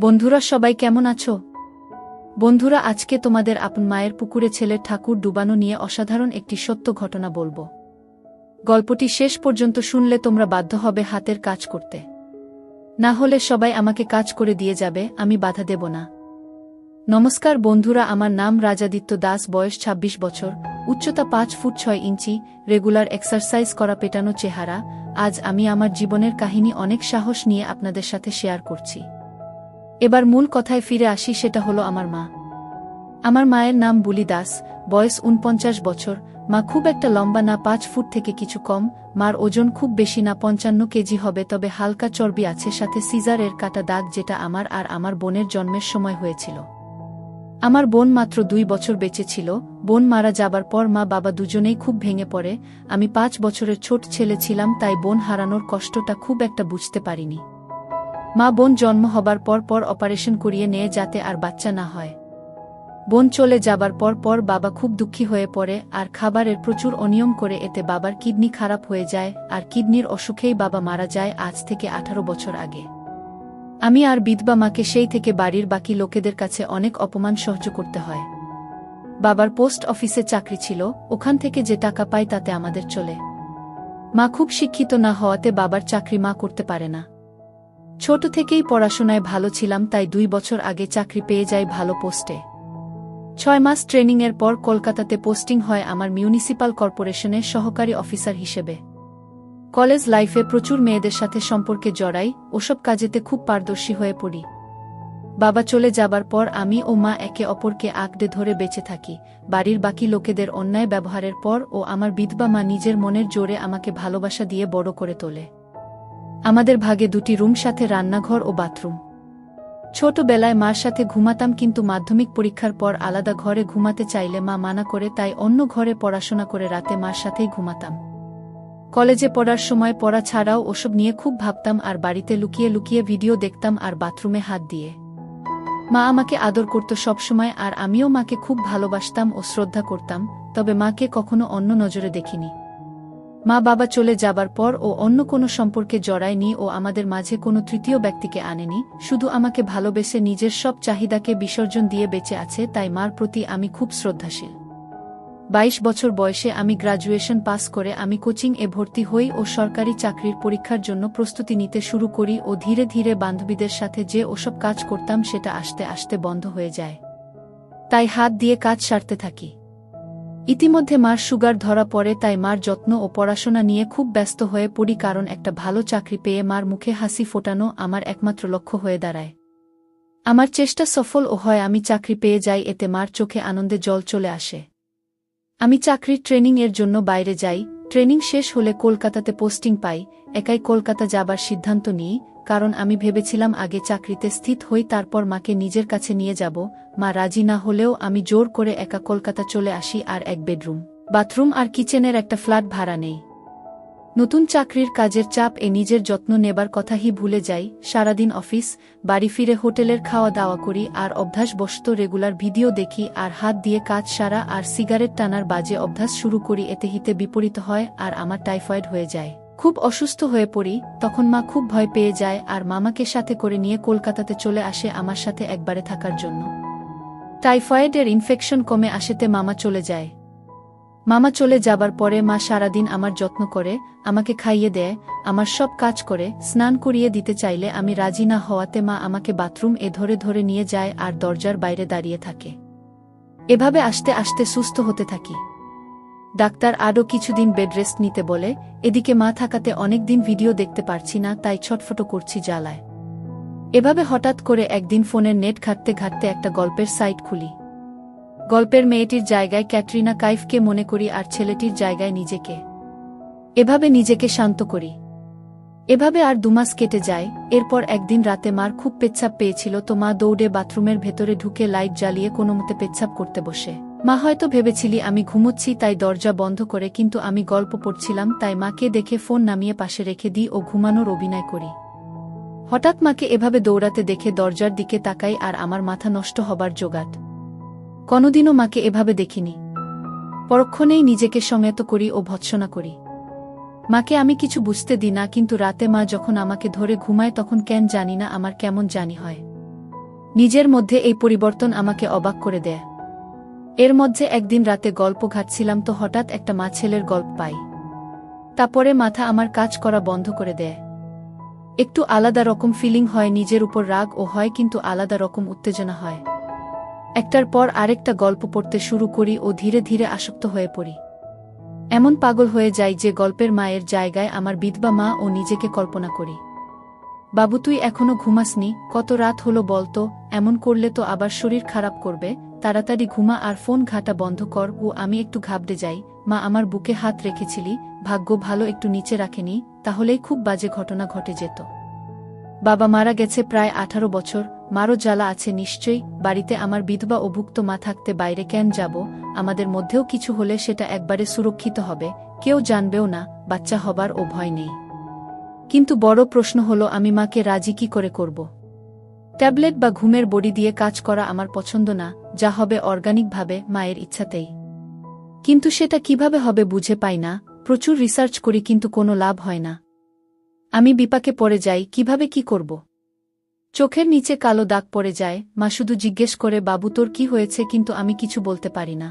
বন্ধুরা সবাই কেমন আছো? বন্ধুরা আজকে তোমাদের আপন মায়ের পুকুরে ছেলের ঠাকুর ডুবানো নিয়ে অসাধারণ একটি সত্য ঘটনা বলবো। গল্পটি শেষ পর্যন্ত শুনলে তোমরা বাধ্য হবে হাতের কাজ করতে। না হলে সবাই আমাকে কাজ করে দিয়ে যাবে, আমি বাধা দেব না। নমস্কার বন্ধুরা, আমার নাম রাজাদিত্য দাস, বয়স ২৬ বছর, উচ্চতা ৫ ফুট ৬ ইঞ্চি, রেগুলার এক্সারসাইজ করা পেটানো চেহারা। আজ আমি আমার জীবনের কাহিনী অনেক সাহস নিয়ে আপনাদের সাথে শেয়ার করছি। এবার মূল কথায় ফিরে আসি, সেটা হলো আমার মা। আমার মায়ের নাম বুলি দাস, বয়স ৪৯ বছর। মা খুব একটা লম্বা না, ৫ ফুট থেকে কিছু কম। মার ওজন খুব বেশি না, ৫৫ কেজি হবে, তবে হালকা চর্বি আছে, সাথে সিজারের কাটা দাগ, যেটা আমার আর আমার বোনের জন্মের সময় হয়েছিল। আমার বোন মাত্র ২ বছর বেঁচে ছিল। বোন মারা যাবার পর মা বাবা দুজনেই খুব ভেঙে পড়ে। আমি ৫ বছরের ছোট ছেলে ছিলাম, তাই বোন হারানোর কষ্টটা খুব একটা বুঝতে পারিনি। মা বোন জন্ম হবার পর অপারেশন করিয়ে নেয় যাতে আর বাচ্চা না হয়। বোন চলে যাবার পর বাবা খুব দুঃখী হয়ে পড়ে আর খাবারের প্রচুর অনিয়ম করে, এতে বাবার কিডনি খারাপ হয়ে যায়, আর কিডনির অসুখেই বাবা মারা যায় আজ থেকে ১৮ বছর আগে। আমি আর বিধবা মাকে সেই থেকে বাড়ির বাকি লোকেদের কাছে অনেক অপমান সহ্য করতে হয়। বাবার পোস্ট অফিসে চাকরি ছিল, ওখান থেকে যে টাকা পায় তাতে আমাদের চলে। মা খুব শিক্ষিত না হওয়াতে বাবার চাকরি মা করতে পারে না। ছোট থেকেই পড়াশোনায় ভালো ছিলাম, তাই ২ বছর আগে চাকরি পেয়ে যাই ভালো পোস্টে। ৬ মাস ট্রেনিংয়ের পর কলকাতাতে পোস্টিং হয় আমার মিউনিসিপাল কর্পোরেশনের সহকারী অফিসার হিসেবে। কলেজ লাইফে প্রচুর মেয়েদের সাথে সম্পর্কে জড়াই, ওসব কাজেতে খুব পারদর্শী হয়ে পড়ি। বাবা চলে যাবার পর আমি ও মা একে অপরকে আঁকড়ে ধরে বেঁচে থাকি। বাড়ির বাকি লোকেদের অন্যায় ব্যবহারের পর ও আমার বিধবা মা নিজের মনের জোরে আমাকে ভালোবাসা দিয়ে বড় করে তোলে। আমাদের ভাগে ২টি রুম, সাথে রান্নাঘর ও বাথরুম। ছোটবেলায় মার সাথে ঘুমাতাম, কিন্তু মাধ্যমিক পরীক্ষার পর আলাদা ঘরে ঘুমাতে চাইলে মা মানা করে, তাই অন্য ঘরে পড়াশোনা করে রাতে মার সাথেই ঘুমাতাম। কলেজে পড়ার সময় পড়া ছাড়াও ওসব নিয়ে খুব ভাবতাম, আর বাড়িতে লুকিয়ে লুকিয়ে ভিডিও দেখতাম আর বাথরুমে হাত দিয়ে। মা আমাকে আদর করত সবসময়, আর আমিও মাকে খুব ভালোবাসতাম ও শ্রদ্ধা করতাম, তবে মাকে কখনো অন্য নজরে দেখিনি। মা বাবা চলে যাবার পর ও অন্য কোনো সম্পর্কে জড়ায়নি ও আমাদের মাঝে কোনো তৃতীয় ব্যক্তিকে আনেনি, শুধু আমাকে ভালোবেসে নিজের সব চাহিদাকে বিসর্জন দিয়ে বেঁচে আছে, তাই মার প্রতি আমি খুব শ্রদ্ধাশীল। ২২ বছর বয়সে আমি গ্র্যাজুয়েশন পাস করে আমি কোচিং-এ ভর্তি হই ও সরকারি চাকরির পরীক্ষার জন্য প্রস্তুতি নিতে শুরু করি, ও ধীরে ধীরে বান্ধবীদের সাথে যে ওসব কাজ করতাম সেটা আস্তে আস্তে বন্ধ হয়ে যায়। তাই হাত দিয়ে কাজ সারতে থাকি। ইতিমধ্যে মার সুগার ধরা পড়ে, তাই মার যত্ন ও পড়াশোনা নিয়ে খুব ব্যস্ত হয়ে পড়ি, কারণ একটা ভালো চাকরি পেয়ে মার মুখে হাসি ফোটানো আমার একমাত্র লক্ষ্য হয়ে দাঁড়ায়। আমার চেষ্টা সফল ও হয়, আমি চাকরি পেয়ে যাই, এতে মার চোখে আনন্দে জল চলে আসে। আমি চাকরির ট্রেনিং-এর জন্য বাইরে যাই। ট্রেনিং শেষ হলে কলকাতাতে পোস্টিং পাই। একাই কলকাতা যাবার সিদ্ধান্ত নিই, কারণ আমি ভেবেছিলাম আগে চাকরিতে স্থিত হই, তারপর মাকে নিজের কাছে নিয়ে যাব। মা রাজি না হলেও আমি জোর করে একা কলকাতা চলে আসি, আর এক বেডরুম, বাথরুম আর কিচেনের একটা ফ্ল্যাট ভাড়া নেই। নতুন চাকরির কাজের চাপ এ নিজের যত্ন নেবার কথাই ভুলে যাই। সারাদিন অফিস, বাড়ি ফিরে হোটেলের খাওয়া দাওয়া করি, আর অভ্যাসবশত রেগুলার ভিডিও দেখি আর হাত দিয়ে কাজ সারা আর সিগারেট টানার বাজে অভ্যাস শুরু করি। এতে হিতে বিপরীত হয় আর আমার টাইফয়েড হয়ে যায়। খুব অসুস্থ হয়ে পড়ি। তখন মা খুব ভয় পেয়ে যায় আর মামাকে সাথে করে নিয়ে কলকাতাতে চলে আসে আমার সাথে একবারে থাকার জন্য। টাইফয়েডের ইনফেকশন কমে আসেতে মামা চলে যায়। মামা চলে যাবার পরে মা সারাদিন আমার যত্ন করে, আমাকে খাইয়ে দেয়, আমার সব কাজ করে। স্নান করিয়ে দিতে চাইলে আমি রাজি না হওয়াতে মা আমাকে বাথরুম-এ ধরে ধরে নিয়ে যায় আর দরজার বাইরে দাঁড়িয়ে থাকে। এভাবে আস্তে আস্তে সুস্থ হতে থাকি। ডাক্তার আরও কিছুদিন বেড রেস্ট নিতে বলে। এদিকে মা থাকাতে অনেকদিন ভিডিও দেখতে পারছি না, তাই ছটফট করছি জ্বালায়। এভাবে হঠাৎ করে একদিন ফোনের নেট ঘাঁটতে ঘাঁটতে একটা গল্পের সাইট খুলি। গল্পের মেয়েটির জায়গায় ক্যাটরিনা কাইফকে মনে করি আর ছেলেটির জায়গায় নিজেকে। এভাবে নিজেকে শান্ত করি। এভাবে আর ২ মাস কেটে যায়। এরপর একদিন রাতে মার খুব পেচ্ছাপ পেয়েছিল, তো মা দৌড়ে বাথরুমের ভেতরে ঢুকে লাইট জ্বালিয়ে কোনোমতে পেচ্ছাপ করতে বসে। মা হয়তো ভেবেছিলি আমি ঘুমোচ্ছি, তাই দরজা বন্ধ করে, কিন্তু আমি গল্প পড়ছিলাম, তাই মাকে দেখে ফোন নামিয়ে পাশে রেখে দিই ও ঘুমানোর অভিনয় করি। হঠাৎ মাকে এভাবে দৌড়াতে দেখে দরজার দিকে তাকাই আর আমার মাথা নষ্ট হবার জোগাড়। কোনোদিনও মাকে এভাবে দেখিনি। পরক্ষণেই নিজেকে সংযত করি ও ভৎসনা করি। মাকে আমি কিছু বুঝতে দিই না, কিন্তু রাতে মা যখন আমাকে ধরে ঘুমায় তখন কেন জানি না আমার কেমন জানি হয়। নিজের মধ্যে এই পরিবর্তন আমাকে অবাক করে দেয়। এর মধ্যে একদিন রাতে গল্প ঘাটছিলাম তো হঠাৎ একটা মা ছেলের গল্প পাই। তারপরে মাথা আমার কাজ করা বন্ধ করে দেয়। একটু আলাদা রকম ফিলিং হয়, নিজের উপর রাগ ও হয়, কিন্তু আলাদা রকম উত্তেজনা হয়। একটার পর আরেকটা গল্প পড়তে শুরু করি ও ধীরে ধীরে আসক্ত হয়ে পড়ি। এমন পাগল হয়ে যাই যে গল্পের মায়ের জায়গায় আমার বিধবা মা ও নিজেকে কল্পনা করি। বাবু, তুই এখনো ঘুমাসনি? কত রাত হলো বলতো? এমন করলে তো আবার শরীর খারাপ করবে। তাড়াতাড়ি ঘুমা আর ফোন ঘাটা বন্ধ কর। ও আমি একটু ঘাবড়ে যাই। মা আমার বুকে হাত রেখেছিলি, ভাগ্য ভালো একটু নিচে রাখেনি, তাহলেই খুব বাজে ঘটনা ঘটে যেত। বাবা মারা গেছে প্রায় 18 বছর, মারও জ্বালা আছে নিশ্চয়ই। বাড়িতে আমার বিধবা অভুক্ত মা থাকতে বাইরে কেন যাব? আমাদের মধ্যেও কিছু হলে সেটা একবারে সুরক্ষিত হবে, কেউ জানবেও না, বাচ্চা হবার ও ভয় নেই। কিন্তু বড় প্রশ্ন হলো, আমি মাকে রাজি কি করে করব? ট্যাবলেট বা ঘুমের বড়ি দিয়ে কাজ করা আমার পছন্দ না, যা হবে অর্গানিকভাবে, মায়ের ইচ্ছাতেই। কিন্তু সেটা কিভাবে হবে বুঝে পাই না। প্রচুর রিসার্চ করি কিন্তু কোনো লাভ হয় না। আমি বিপাকে পড়ে যাই, কিভাবে কি করব? চোখের নিচে কালো দাগ পড়ে যায়। মা শুধু জিজ্ঞেস করে, বাবু তোর কি হয়েছে? কিন্তু আমি কিছু বলতে পারি না।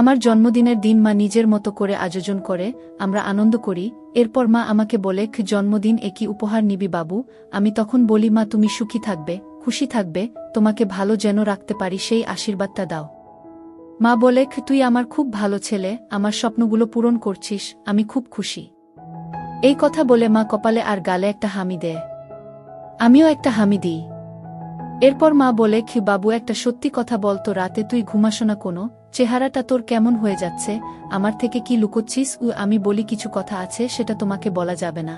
আমার জন্মদিনের দিন মা নিজের মতো করে আয়োজন করে, আমরা আনন্দ করি। এরপর মা আমাকে বলে, জন্মদিন একই উপহার নিবি বাবু? আমি তখন বলি, মা তুমি সুখী থাকবে, খুশি থাকবে, তোমাকে ভালো যেন রাখতে পারি সেই আশীর্বাদটা দাও। মা বলে, তুই আমার খুব ভালো ছেলে, আমার স্বপ্নগুলো পূরণ করছিস, আমি খুব খুশি। এই কথা বলে মা কপালে আর গালে একটা হামি দেয়। আমিও একটা হামি দিই। এরপর মা বলে, বাবু একটা সত্যি কথা বলতো, রাতে তুই ঘুমাস না কোনো? চেহারাটা তোর কেমন হয়ে যাচ্ছে, আমার থেকে কি লুকোচ্ছিস? আমি বলি, কিছু কথা আছে, সেটা তোমাকে বলা যাবে না।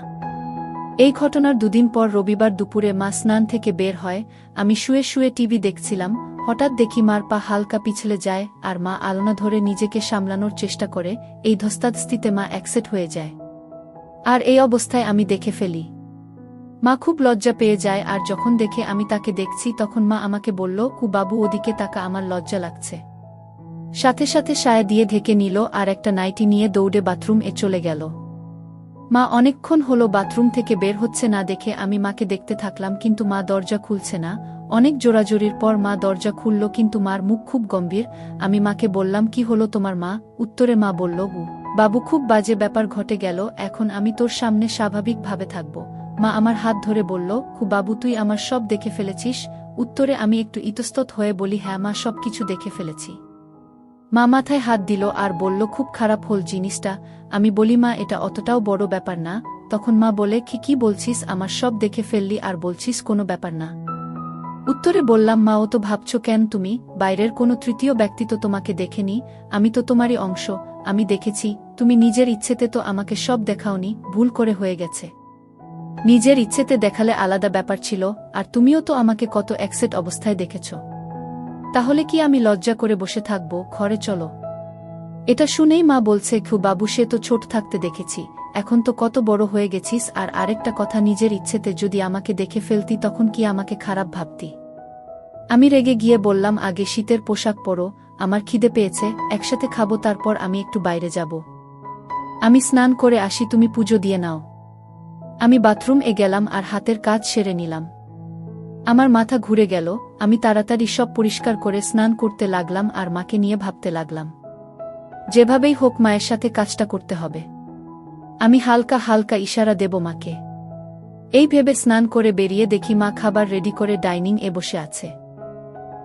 এই ঘটনার দুদিন পর রবিবার দুপুরে মা স্নান থেকে বের হয়। আমি শুয়ে শুয়ে টিভি দেখছিলাম, হঠাৎ দেখি মার পা হালকা পিছলে যায় আর মা আলনা ধরে নিজেকে সামলানোর চেষ্টা করে। এই ধস্তাধস্তিতে মা অ্যাক্সেট হয়ে যায়, আর এই অবস্থায় আমি দেখে ফেলি। মা খুব লজ্জা পেয়ে যায়, আর যখন দেখে আমি তাকে দেখছি তখন মা আমাকে বলল, বাবু ওদিকে তাকা, আমার লজ্জা লাগছে। সাথে সাথে সায়া দিয়ে ঢেকে নিল আর একটা নাইটি নিয়ে দৌড়ে বাথরুম এ চলে গেল। মা অনেকক্ষণ হলো বাথরুম থেকে বের হচ্ছে না দেখে আমি মাকে দেখতে থাকলাম, কিন্তু মা দরজা খুলছে না। অনেক জোরাজোরির পর মা দরজা খুলল, কিন্তু মার মুখ খুব গম্ভীর। আমি মাকে বললাম, কি হলো তোমার মা? উত্তরে মা বলল, বাবু খুব বাজে ব্যাপার ঘটে গেল, এখন আমি তোর সামনে স্বাভাবিকভাবে থাকব। মা আমার হাত ধরে বলল, বাবু তুই আমার সব দেখে ফেলেছিস? উত্তরে আমি একটু ইতস্তত হয়ে বলি, হ্যাঁ মা, সব কিছু দেখে ফেলেছি। মা মাথায় হাত দিল আর বলল, খুব খারাপ হল জিনিসটা। আমি বলি, মা এটা অতটাও বড় ব্যাপার না। তখন মা বলে, কি বলছিস? আমার সব দেখে ফেললি আর বলছিস কোনো ব্যাপার না? উত্তরে বললাম, মা ও তো ভাবছো কেন তুমি? বাইরের কোনো তৃতীয় ব্যক্তি তো তোমাকে দেখেনি, আমি তো তোমারই অংশ। আমি দেখেছি, তুমি নিজের ইচ্ছেতে তো আমাকে সব দেখাওনি, ভুল করে হয়ে গেছে। নিজের ইচ্ছেতে দেখালে আলাদা ব্যাপার ছিল, আর তুমিও তো আমাকে কত অ্যাক্সেট অবস্থায় দেখেছ। তাহলে কি আমি লজ্জা করে বসে থাকব? ঘরে চলো। এটা শুনেই মা বলছে, বাবু সে তো ছোট থাকতে দেখেছি, এখন তো কত বড় হয়ে গেছিস। আর আরেকটা কথা, নিজের ইচ্ছেতে যদি আমাকে দেখে ফেলতি তখন কি আমাকে খারাপ ভাবতি? আমি রেগে গিয়ে বললাম, আগে শীতের পোশাক পরো, আমার খিদে পেয়েছে, একসাথে খাবো, তারপর আমি একটু বাইরে যাব। আমি স্নান করে আসি, তুমি পুজো দিয়ে নাও। আমি বাথরুম এ গেলাম আর হাতের কাজ সেরে নিলাম। আমার মাথা ঘুরে গেল। আমি তাড়াতাড়ি সব পরিষ্কার করে স্নান করতে লাগলাম আর মাকে নিয়ে ভাবতে লাগলাম, যেভাবেই হোক মায়ের সাথে কাজটা করতে হবে। আমি হালকা হালকা ইশারা দেব মাকে। এই ভেবে স্নান করে বেরিয়ে দেখি মা খাবার রেডি করে ডাইনিং এ বসে আছে।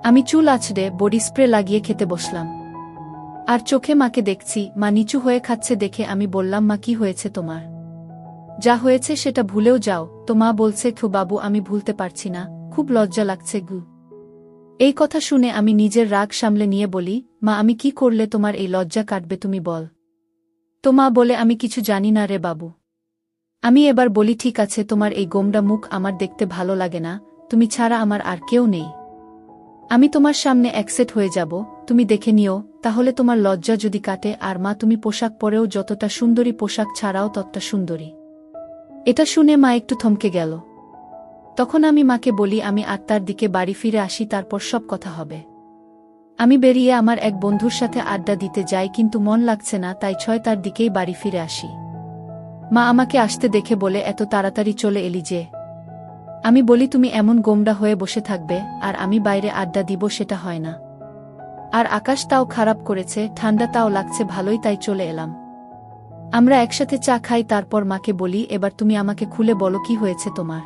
আমি চুল আঁচড়ে বডি স্প্রে লাগিয়ে খেতে বসলাম, আর চোখে মাকে দেখছি মা নিচু হয়ে খাচ্ছে দেখে আমি বললাম, মা কি হয়েছে তোমার? যা হয়েছে সেটা ভুলেও যাও। তো মা বলছে, বাবু আমি ভুলতে পারছি না, খুব লজ্জা লাগছে গু। এই কথা শুনে আমি নিজের রাগ সামলে নিয়ে বলি, মা আমি কি করলে তোমার এই লজ্জা কাটবে তুমি বল। তো মা বলে, আমি কিছু জানি না রে বাবু। আমি এবার বলি, ঠিক আছে, তোমার এই গোমড়া মুখ আমার দেখতে ভালো লাগে না, তুমি ছাড়া আমার আর কেউ নেই। আমি তোমার সামনে অ্যাকসেট হয়ে যাব, তুমি দেখে নিও, তাহলে তোমার লজ্জা যদি কাটে। আর মা তুমি পোশাক পরেও যতটা সুন্দরী, পোশাক ছাড়াও ততটা সুন্দরী। এটা শুনে মা একটু থমকে গেল। তখন আমি মাকে বলি, আমি 8টার দিকে বাড়ি ফিরে আসি, তারপর সব কথা হবে। আমি বেরিয়ে আমার এক বন্ধুর সাথে আড্ডা দিতে যাই, কিন্তু মন লাগছে না, তাই 6টার দিকেই বাড়ি ফিরে আসি। মা আমাকে আসতে দেখে বলে, এত তাড়াতাড়ি চলে এলি যে? আমি বলি তুমি এমন গোমড়া হয়ে বসে থাকবে আর আমি বাইরে আড্ডা দিব সেটা হয় না। আর আকাশ তাও খারাপ করেছে, ঠান্ডা তাও লাগছে ভালোই, তাই চলে এলাম। আমরা একসাথে চা খাই, তারপর মাকে বলি এবার তুমি আমাকে খুলে বলো কি হয়েছে তোমার।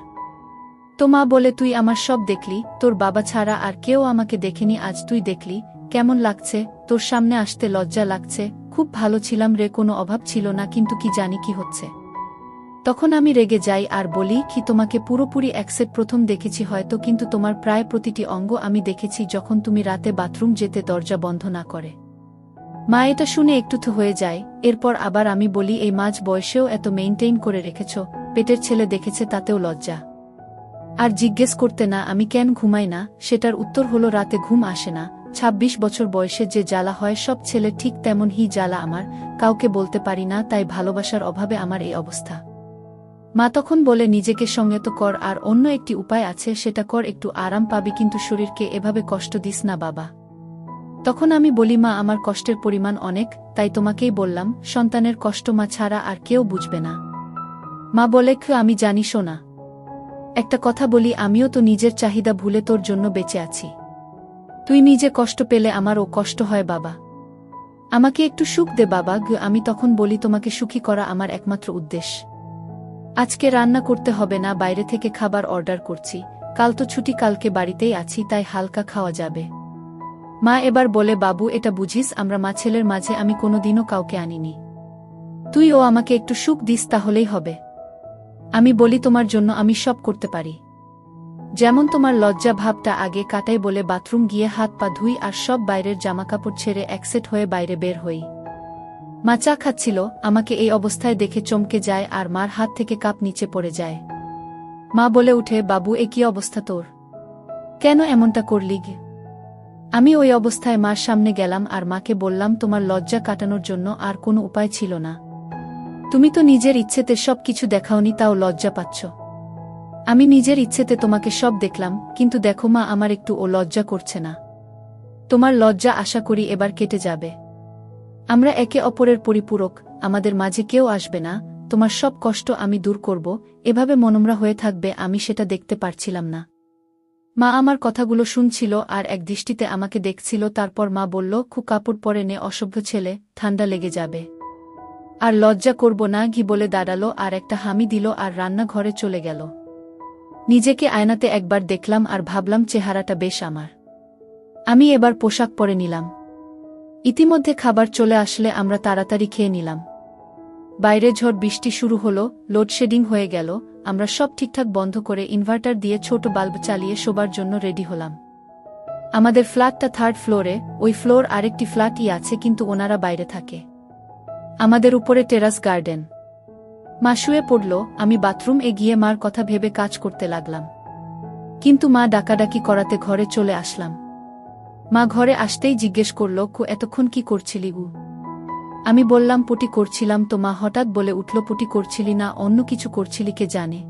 তো মা বলে তুই আমার সব দেখলি, তোর বাবা ছাড়া আর কেউ আমাকে দেখেনি, আজ তুই দেখলি, কেমন লাগছে, তোর সামনে আসতে লজ্জা লাগছে, খুব ভালো ছিলাম রে, কোনো অভাব ছিল না, কিন্তু কি জানি কি হচ্ছে। তখন আমি রেগে যাই আর বলি কি তোমাকে পুরোপুরি অ্যাকসেপ্ট প্রথম দেখেছি হয়তো, কিন্তু তোমার প্রায় প্রতিটি অঙ্গ আমি দেখেছি যখন তুমি রাতে বাথরুম যেতে দরজা বন্ধ না করে। মা এটা শুনে একটু থ হয়ে যায়। এরপর আবার আমি বলি এই মাঝ বয়সেও এত মেইনটেইন করে রেখেছ, পেটের ছেলে দেখেছে তাতেও লজ্জা। আর জিজ্ঞেস করতে না আমি কেন ঘুমাই না, সেটার উত্তর হলো রাতে ঘুম আসে না। ২৬ বছর বয়সে যে জ্বালা হয় সব ছেলে ঠিক তেমন হি জ্বালা আমার, কাউকে বলতে পারি না, তাই ভালোবাসার অভাবে আমার এই অবস্থা। মা তখন বলে নিজেকে সংযত কর, আর অন্য একটি উপায় আছে, সেটা কর, একটু আরাম পাবি, কিন্তু শরীরকে এভাবে কষ্ট দিস না বাবা। তখন আমি বলি মা আমার কষ্টের পরিমাণ অনেক, তাই তোমাকেই বললাম, সন্তানের কষ্ট মা ছাড়া আর কেউ বুঝবে না। মা বলে আমি জানি শোনা, একটা কথা বলি, আমিও তো নিজের চাহিদা ভুলে তোর জন্য বেঁচে আছি। তুই নিজে কষ্ট পেলে আমারও কষ্ট হয় বাবা, আমাকে একটু সুখ দে বাবা। আমি তখন বলি তোমাকে সুখী করা আমার একমাত্র উদ্দেশ্য। আজকে রান্না করতে হবে না, বাইরে থেকে খাবার অর্ডার করছি, কাল তো ছুটি, কালকে বাড়িতেই আছি, তাই হালকা খাওয়া যাবে। মা এবার বলে বাবু এটা বুঝিস আমরা মা ছেলের মাঝে আমি কোনোদিনও কাউকে আনিনি, তুই ও আমাকে একটু সুখ দিস তাহলেই হবে। আমি বলি তোমার জন্য আমি সব করতে পারি, যেমন তোমার লজ্জা ভাবটা আগে কাটাই বলে বাথরুম গিয়ে হাত পা ধুই আর সব বাইরের জামাকাপড় ছেড়ে একসেট হয়ে বাইরে বের হই। মা চা খাচ্ছিল, আমাকে এই অবস্থায় দেখে চমকে যায় আর মার হাত থেকে কাপ নিচে পড়ে যায়। মা বলে উঠে বাবু এ কি অবস্থা তোর, কেন এমনটা করলি? আমি ওই অবস্থায় মার সামনে গেলাম আর মাকে বললাম তোমার লজ্জা কাটানোর জন্য আর কোনো উপায় ছিল না, তুমি তো নিজের ইচ্ছেতে সব কিছু দেখাওনি, তাও লজ্জা পাচ্ছ। আমি নিজের ইচ্ছেতে তোমাকে সব দেখলাম, কিন্তু দেখো মা আমার একটু ও লজ্জা করছে না। তোমার লজ্জা আশা করি এবার কেটে যাবে, আমরা একে অপরের পরিপূরক, আমাদের মাঝে কেউ আসবে না, তোমার সব কষ্ট আমি দূর করব, এভাবে মনমরা হয়ে থাকবে, আমি সেটা দেখতে পারছিলাম না। মা আমার কথাগুলো শুনছিল আর এক দৃষ্টিতে আমাকে দেখছিল, তারপর মা বলল খুব কাপড় পরে নে, অসভ্য ছেলে, ঠান্ডা লেগে যাবে। আর লজ্জা করব না ঘি বলে দাঁড়ালো আর একটা হামি দিল আর রান্নাঘরে চলে গেল। নিজেকে আয়নাতে একবার দেখলাম আর ভাবলাম চেহারাটা বেশ আমার। আমি এবার পোশাক পরে নিলাম। ইতিমধ্যে খাবার চলে আসলে আমরা তাড়াতাড়ি খেয়ে নিলাম। বাইরে ঝড় বৃষ্টি শুরু হলো, লোডশেডিং হয়ে গেল, আমরা সব ঠিকঠাক বন্ধ করে ইনভার্টার দিয়ে ছোট বাল্ব চালিয়ে শোবার জন্য রেডি হলাম। আমাদের ফ্ল্যাটটা 3rd ফ্লোরে, ওই ফ্লোর আরেকটি ফ্ল্যাটই আছে, কিন্তু ওনারা বাইরে থাকে। আমাদের উপরে টেরাস গার্ডেন। মা শুয়ে পড়ল, আমি বাথরুম এ গিয়ে মার কথা ভেবে কাজ করতে লাগলাম, কিন্তু মা ডাকাডাকি করাতে ঘরে চলে আসলাম। মা ঘরে আসতেই জিজ্ঞেস করল এতক্ষণ কি করছিলি গু? আমি বললাম পটি করছিলাম। তো মা হঠাৎ বলে উঠল পটি করছিলি না অন্য কিছু করছিলি কে জানে।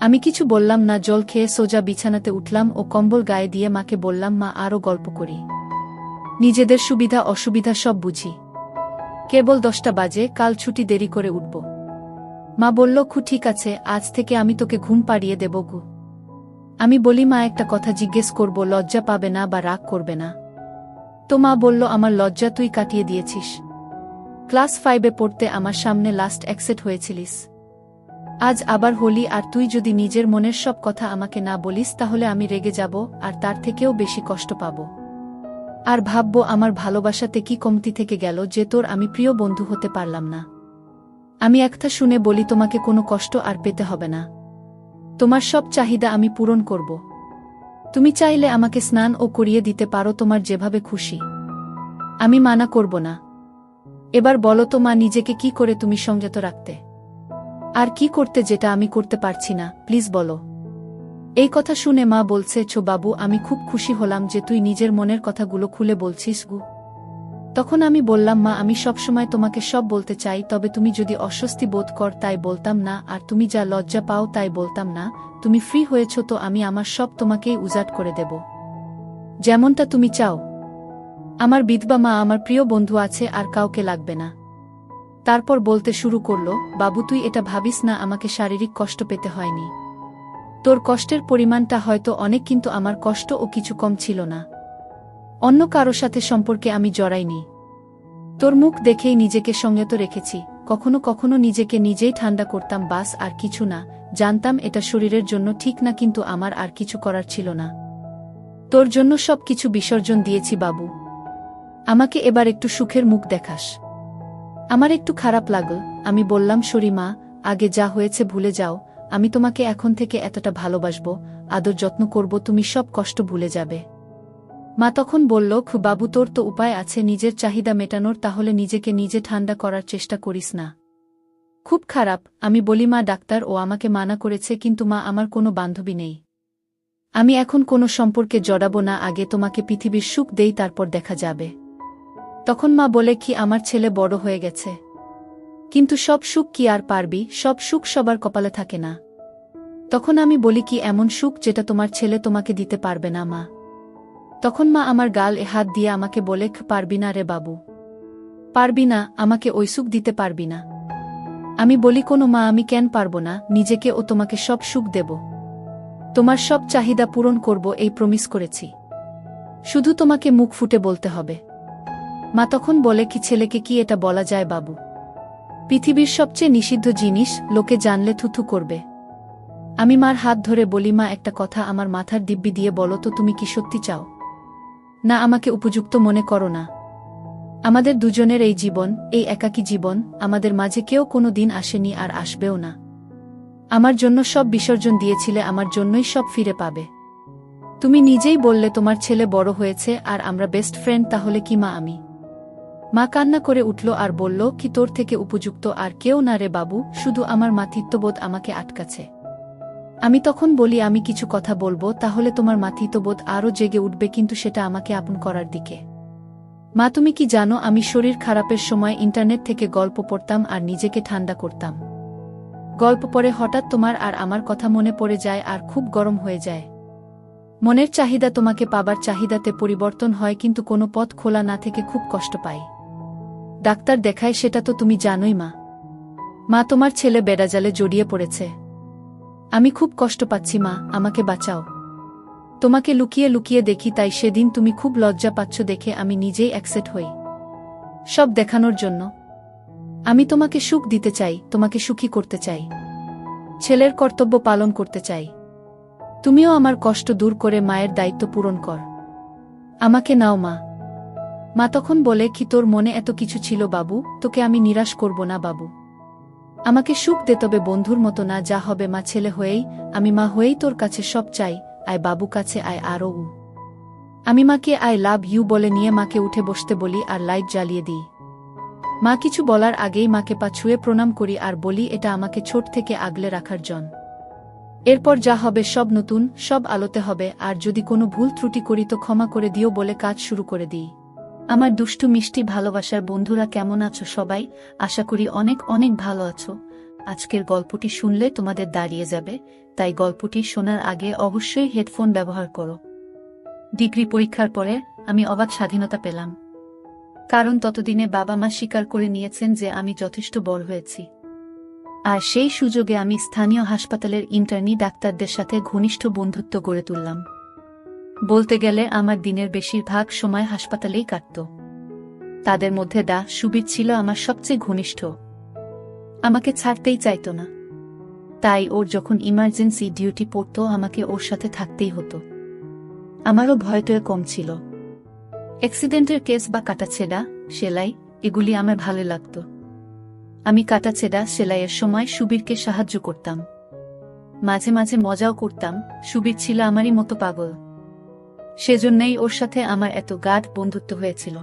আমি কিছু বললাম না, জল খেয়ে সোজা বিছানাতে উঠলাম ও কম্বল গায়ে দিয়ে মাকে বললাম মা আরও গল্প করি, নিজেদের সুবিধা অসুবিধা সব বুঝি, কেবল 10টা বাজে, কাল ছুটি, দেরি করে উঠব। মা বলল ঠিক আছে, আজ থেকে আমি তোকে ঘুম পাড়িয়ে দেব গু। আমি বলি মা একটা কথা জিজ্ঞেস করব, লজ্জা পাবে না বা রাগ করবে না? তো মা বলল আমার লজ্জা তুই কাটিয়ে দিয়েছিস, ক্লাস 5-এ পড়তে আমার সামনে লাস্ট অ্যাকসেপ্ট হয়েছিলিস, আজ আবার হলি, আর তুই যদি নিজের মনের সব কথা আমাকে না বলিস তাহলে আমি রেগে যাব আর তার থেকেও বেশি কষ্ট পাব, আর ভাবব আমার ভালোবাসাতে কি কমতি থেকে গেল যে তোর আমি প্রিয় বন্ধু হতে পারলাম না। আমি একটা শুনে বলি তোমাকে কোনো কষ্ট আর পেতে হবে না, তোমার সব চাহিদা আমি পূরণ করব, তুমি চাইলে আমাকে স্নান ও করিয়ে দিতে পারো তোমার যেভাবে খুশি, আমি মানা করব না। এবার বলো তো মা নিজেকে কি করে তুমি সংযত রাখতে, আর কি করতে যেটা আমি করতে পারছি না, প্লিজ বলো। এই কথা শুনে মা বলছে বাবু আমি খুব খুশি হলাম যে তুই নিজের মনের কথাগুলো খুলে বলছিস গু। তখন আমি বললাম মা আমি সবসময় তোমাকে সব বলতে চাই, তবে তুমি যদি অস্বস্তি বোধ কর তাই বলতাম না, আর তুমি যা লজ্জা পাও তাই বলতাম না, তুমি ফ্রি হয়েছ তো আমি আমার সব তোমাকেই উজাট করে দেব, যেমনটা তুমি চাও। আমার বিধবা মা, আমার প্রিয় বন্ধু আছে, আর কাউকে লাগবে না। তারপর বলতে শুরু করল বাবু তুই এটা ভাবিস না আমাকে শারীরিক কষ্ট পেতে হয়নি, তোর কষ্টের পরিমাণটা হয়তো অনেক, কিন্তু আমার কষ্ট ও কিছু কম ছিল না। অন্য কারো সাথে সম্পর্কে আমি জড়াইনি। তোর মুখ দেখেই নিজেকে সংযত রেখেছি। কখনো কখনো নিজেকে নিজেই ঠান্ডা করতাম, বাস, আর কিছু না। জানতাম এটা শরীরের জন্য ঠিক না, কিন্তু আমার আর কিছু করার ছিল না। তোর জন্য সব কিছু বিসর্জন দিয়েছি বাবু। আমাকে এবার একটু সুখের মুখ দেখাস। আমার একটু খারাপ লাগল। আমি বললাম, সরি মা, আগে যা হয়েছে ভুলে যাও। আমি তোমাকে এখন থেকে এতটা ভালোবাসবো, আদর যত্ন করব, তুমি সব কষ্ট ভুলে যাবে। মা তখন বলল, বাবু, তোর তো উপায় আছে নিজের চাহিদা মেটানোর, তাহলে নিজেকে নিজে ঠান্ডা করার চেষ্টা করিস না। খুব খারাপ। আমি বলি, মা, ডাক্তার ও আমাকে মানা করেছে, কিন্তু মা, আমার কোনো বান্ধবী নেই। আমি এখন কোনো সম্পর্কে জড়াবো না, আগে তোমাকে পৃথিবীর সুখ দেই, তারপর দেখা যাবে। তখন মা বলে, কি আমার ছেলে বড় হয়ে গেছে, কিন্তু সব সুখ কি আর পারবি? সব সুখ সবার কপালে থাকে না। তখন আমি বলি, কি এমন সুখ যেটা তোমার ছেলে তোমাকে দিতে পারবে না মা? তখন মা আমার গালে হাত দিয়ে আমাকে বলে, পারবি না রে বাবু, পারবি না, আমাকে ওই সুখ দিতে পারবি না। আমি বলি, কোনো মা, আমি কেন পারবো না? নিজেকে ও তোমাকে সব সুখ দেব, তোমার সব চাহিদা পূরণ করব, এই প্রমিস করেছি। শুধু তোমাকে মুখ ফুটে বলতে হবে। মা তখন বলে, কি ছেলেকে কি এটা বলা যায় বাবু? পৃথিবীর সবচেয়ে নিষিদ্ধ জিনিস, লোকে জানলে থুথু করবে। আমি মার হাত ধরে বলি, মা, একটা কথা আমার মাথার দিব্যি দিয়ে বলো তো, তুমি কি সত্যি চাও না আমাকে উপযুক্ত মনে করো না? আমাদের দুজনের এই জীবন, এই একাকী জীবন, আমাদের মাঝে কেউ কোনো দিন আসেনি আর আসবেও না। আমার জন্য সব বিসর্জন দিয়েছিলে, আমার জন্যই সব ফিরে পাবে। তুমি নিজেই বললে তোমার ছেলে বড় হয়েছে আর আমরা বেস্ট ফ্রেন্ড, তাহলে কি মা আমি? মা কান্না করে উঠল আর বলল, কি তোর থেকে উপযুক্ত আর কেউ না রে বাবু, শুধু আমার মাতৃত্ববোধ আমাকে আটকাছে। আমি তখন বলি, আমি কিছু কথা বলবো, তাহলে তোমার মাতৃত্ববোধ আরও জেগে উঠবে, কিন্তু সেটা আমাকে আপন করার দিকে। মা, তুমি কি জানো, আমি শরীর খারাপের সময় ইন্টারনেট থেকে গল্প পড়তাম আর নিজেকে ঠান্ডা করতাম। গল্প পড়ে হঠাৎ তোমার আর আমার কথা মনে পড়ে যায় আর খুব গরম হয়ে যায়। মনের চাহিদা তোমাকে পাবার চাহিদাতে পরিবর্তন হয়, কিন্তু কোনো পথ খোলা না থেকে খুব কষ্ট পাই। ডাক্তার দেখায়, সেটা তো তুমি জানোই মা। মা, তোমার ছেলে বেড়াজালে জড়িয়ে পড়েছে। আমি খুব কষ্ট পাচ্ছি মা, আমাকে বাঁচাও। তোমাকে লুকিয়ে লুকিয়ে দেখি, তাই সেদিন তুমি খুব লজ্জা পাচ্ছ দেখে আমি নিজেই অ্যাকসেপ্ট হই, সব দেখানোর জন্য। আমি তোমাকে সুখ দিতে চাই, তোমাকে সুখী করতে চাই, ছেলের কর্তব্য পালন করতে চাই। তুমিও আমার কষ্ট দূর করে মায়ের দায়িত্ব পূরণ কর। আমাকে নাও মা। মা তখন বলে, কি তোর মনে এত কিছু ছিল বাবু, তোকে আমি নিরাশ করব না বাবু। আমাকে সুখ দে, তবে বন্ধুর মতো না, যা হবে মা ছেলে হয়েই, আমি মা হয়েই তোর কাছে সব চাই। আয় বাবু কাছে আয় আরও। আমি মাকে আই লাভ ইউ বলে নিয়ে মাকে উঠে বসতে বলি আর লাইট জ্বালিয়ে দিই। মা কিছু বলার আগেই মাকে পা ছুঁয়ে প্রণাম করি আর বলি, এটা আমাকে ছোট থেকে আগলে রাখার জন। এরপর যা হবে সব নতুন, সব আলোতে হবে, আর যদি কোনো ভুল ত্রুটি করি তো ক্ষমা করে দিও বলে কাজ শুরু করে দিই। আমার দুষ্টু মিষ্টি ভালোবাসার বন্ধুরা, কেমন আছো সবাই? আশা করি অনেক অনেক ভালো আছো। আজকের গল্পটি শুনলে তোমাদের দাঁড়িয়ে যাবে, তাই গল্পটি শোনার আগে অবশ্যই হেডফোন ব্যবহার করো। ডিগ্রি পরীক্ষার পরে আমি অবাধ স্বাধীনতা পেলাম, কারণ ততদিনে বাবা মা স্বীকার করে নিয়েছেন যে আমি যথেষ্ট বড় হয়েছি। আর সেই সুযোগে আমি স্থানীয় হাসপাতালের ইন্টার্নি ডাক্তারদের সাথে ঘনিষ্ঠ বন্ধুত্ব গড়ে তুললাম। বলতে গেলে আমার দিনের বেশিরভাগ সময় হাসপাতালেই কাটত। তাদের মধ্যে সুবীর ছিল আমার সবচেয়ে ঘনিষ্ঠ। আমাকে ছাড়তেই চাইত না, তাই ওর যখন ইমার্জেন্সি ডিউটি পড়ত আমাকে ওর সাথে থাকতেই হতো। আমারও ভয়টয় কম ছিল। অ্যাক্সিডেন্টের কেস বা কাটাছেঁড়া, সেলাই, এগুলি আমার ভালো লাগত। আমি কাটাছেঁড়া সেলাইয়ের সময় সুবীরকে সাহায্য করতাম, মাঝে মাঝে মজাও করতাম। সুবীর ছিল আমারই মতো পাগল, সেজন্যই ওর সাথে আমার এত গাঢ় বন্ধুত্ব হয়েছিল।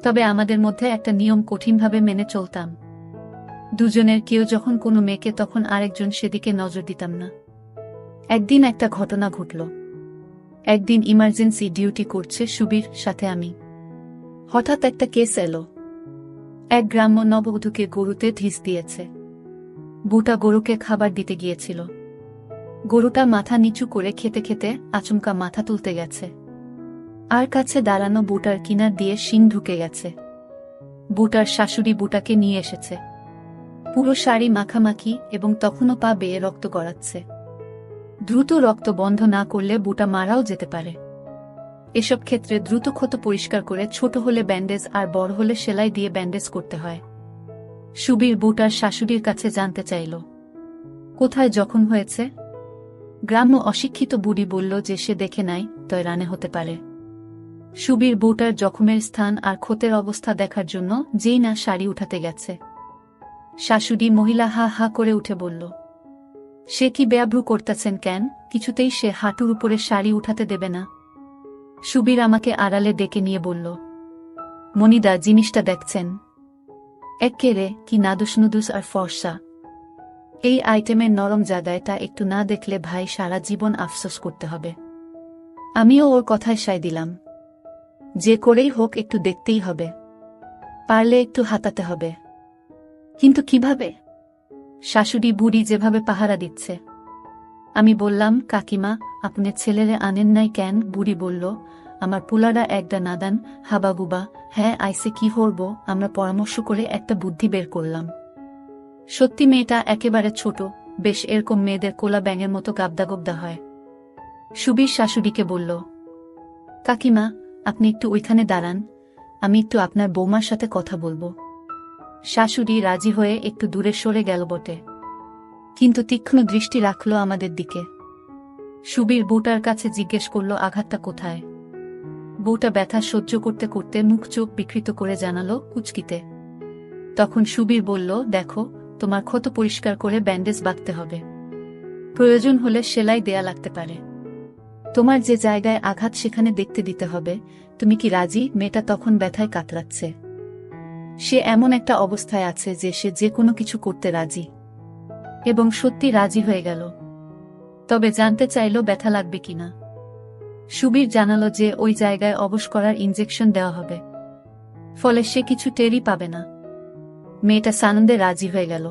তবে আমাদের মধ্যে একটা নিয়ম কঠিনভাবে মেনে চলতাম। দুজনের কেউ যখন কোনো মেয়েকে, তখন আরেকজন সেদিকে নজর দিতাম না। একদিন একটা ঘটনা ঘটল। একদিন ইমার্জেন্সি ডিউটি করছে সুবীর সাথে আমি। হঠাৎ একটা কেস এলো। এক গ্রাম্য নববধূকে গরুতে ঢিস দিয়েছে। বুটা গরুকে খাবার দিতে গিয়েছিল। গরুটা মাথা নিচু করে খেতে খেতে আচমকা মাথা তুলতে গেছে, আর কাছে দাঁড়ানো বুটার কিনার দিয়ে শিং ঢুকে গেছে। বুটার শাশুড়ি বুটাকে নিয়ে এসেছে, পুরো শাড়ি মাখামাখি এবং তখনও পা বেয়ে রক্ত গড়াচ্ছে। দ্রুত রক্ত বন্ধ না করলে বুটা মারাও যেতে পারে। এসব ক্ষেত্রে দ্রুত ক্ষত পরিষ্কার করে ছোট হলে ব্যান্ডেজ আর বড় হলে সেলাই দিয়ে ব্যান্ডেজ করতে হয়। সুবীর বুটার শাশুড়ির কাছে জানতে চাইল, কোথায় জখম হয়েছে? গ্রাম্য অশিক্ষিত বুড়ি বলল যে সে দেখে নাই, তয় রানে হতে পারে। সুবীর বুটার জখমের স্থান আর ক্ষতের অবস্থা দেখার জন্য যেই না শাড়ি উঠাতে গেছে, শাশুড়ি মহিলা হা হা করে উঠে বলল, সে কি বেয়াব্রু করতেছেন কেন? কিছুতেই সে হাঁটুর উপরে শাড়ি উঠাতে দেবে না। সুবীর আমাকে আড়ালে ডেকে নিয়ে বলল, মনিদা, জিনিসটা দেখছেন? এক্কেরে কি নাদুস নুদুস আর ফর্সা। এই আইটেমের নরম জায়গাটা একটু না দেখলে ভাই সারা জীবন আফসোস করতে হবে। আমিও ওর কথায় সায় দিলাম, যে করেই হোক একটু দেখতেই হবে, পারলে একটু হাতাতে হবে। কিন্তু কিভাবে? শাশুড়ি বুড়ি যেভাবে পাহারা দিচ্ছে। আমি বললাম, কাকিমা, আপনি ছেলেরে আনেন নাই কেন? বুড়ি বলল, আমার পুলারা একটা নাদান হাবাগুবা। হ্যাঁ, আইসে কি হরব? আমরা পরামর্শ করে একটা বুদ্ধি বের করলাম। সত্যি মেয়েটা একেবারে ছোট, বেশ এরকম মেয়েদের কোলা ব্যাঙের মতো গাবদা হয়। সুবীর শাশুড়িকে বলল, কাকিমা, আপনি একটু ওইখানে দাঁড়ান, আমি একটু আপনার বৌমার সাথে কথা বলবো। শাশুড়ি রাজি হয়ে একটু দূরে সরে গেল বটে, কিন্তু তীক্ষ্ণ দৃষ্টি রাখল আমাদের দিকে। সুবীর বউটার কাছে জিজ্ঞেস করল, আঘাতটা কোথায়? বউটা ব্যথা সহ্য করতে করতে মুখ চোখ বিকৃত করে জানালো, কুচকিতে। তখন সুবীর বলল, দেখো, তোমার ক্ষত পরিষ্কার করে ব্যান্ডেজ বাঁধতে হবে, প্রয়োজন হলে সেলাই দেয়া লাগতে পারে। তোমার যে জায়গায় আঘাত সেখানে দেখতে দিতে হবে। তুমি কি রাজি? মেয়েটা তখন ব্যথায় কাতরাচ্ছে। সে এমন একটা অবস্থায় আছে যে সে যে কোনো কিছু করতে রাজি, এবং সত্যি রাজি হয়ে গেল। তবে জানতে চাইল ব্যথা লাগবে কিনা। সুবীর জানালো যে ওই জায়গায় অবশ করার ইনজেকশন দেওয়া হবে, ফলে সে কিছু টেরই পাবে না। মেয়েটা সানন্দে রাজি হয়ে গেল।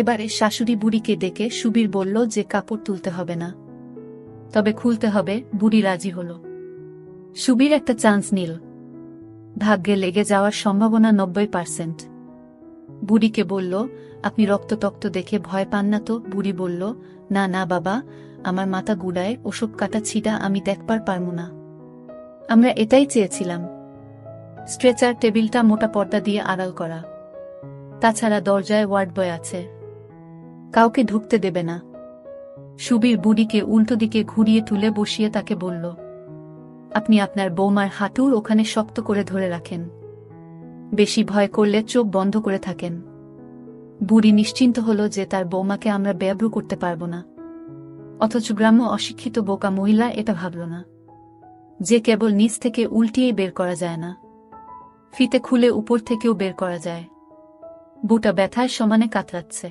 এবারে শাশুড়ি বুড়িকে ডেকে সুবীর বলল যে কাপড় তুলতে হবে না, তবে খুলতে হবে। বুড়ি রাজি হল। সুবীর একটা চান্স নিল। ভাগ্যে লেগে যাওয়ার সম্ভাবনা 90%। বুড়িকে বলল, আপনি রক্ততক্ত দেখে ভয় পান না তো? বুড়ি বলল, না না বাবা, আমার মাথা গুড়ায়, ওসব কাটা ছিটা আমি দেখবার পারমু না। আমরা এটাই চেয়েছিলাম। স্ট্রেচার টেবিলটা মোটা পর্দা দিয়ে আড়াল করা, তাছাড়া দরজায় ওয়ার্ড বয় আছে, কাউকে ঢুকতে দেবে না। সুবীর বুড়িকে উল্টো দিকে ঘুরিয়ে তুলে বসিয়ে তাকে বলল, আপনি আপনার বৌমার হাঁটুর ওখানে শক্ত করে ধরে রাখেন, বেশি ভয় করলে চোখ বন্ধ করে থাকেন। বুড়ি নিশ্চিন্ত হল যে তার বৌমাকে আমরা বেয়াব্রু করতে পারব না। অথচ গ্রাম্য অশিক্ষিত বোকা মহিলা এটা ভাবল না যে কেবল নিচ থেকে উল্টিয়েই বের করা যায় না, ফিতে খুলে উপর থেকেও বের করা যায়। বুটা ব্যথায় সমানে কাতরাচ্ছে।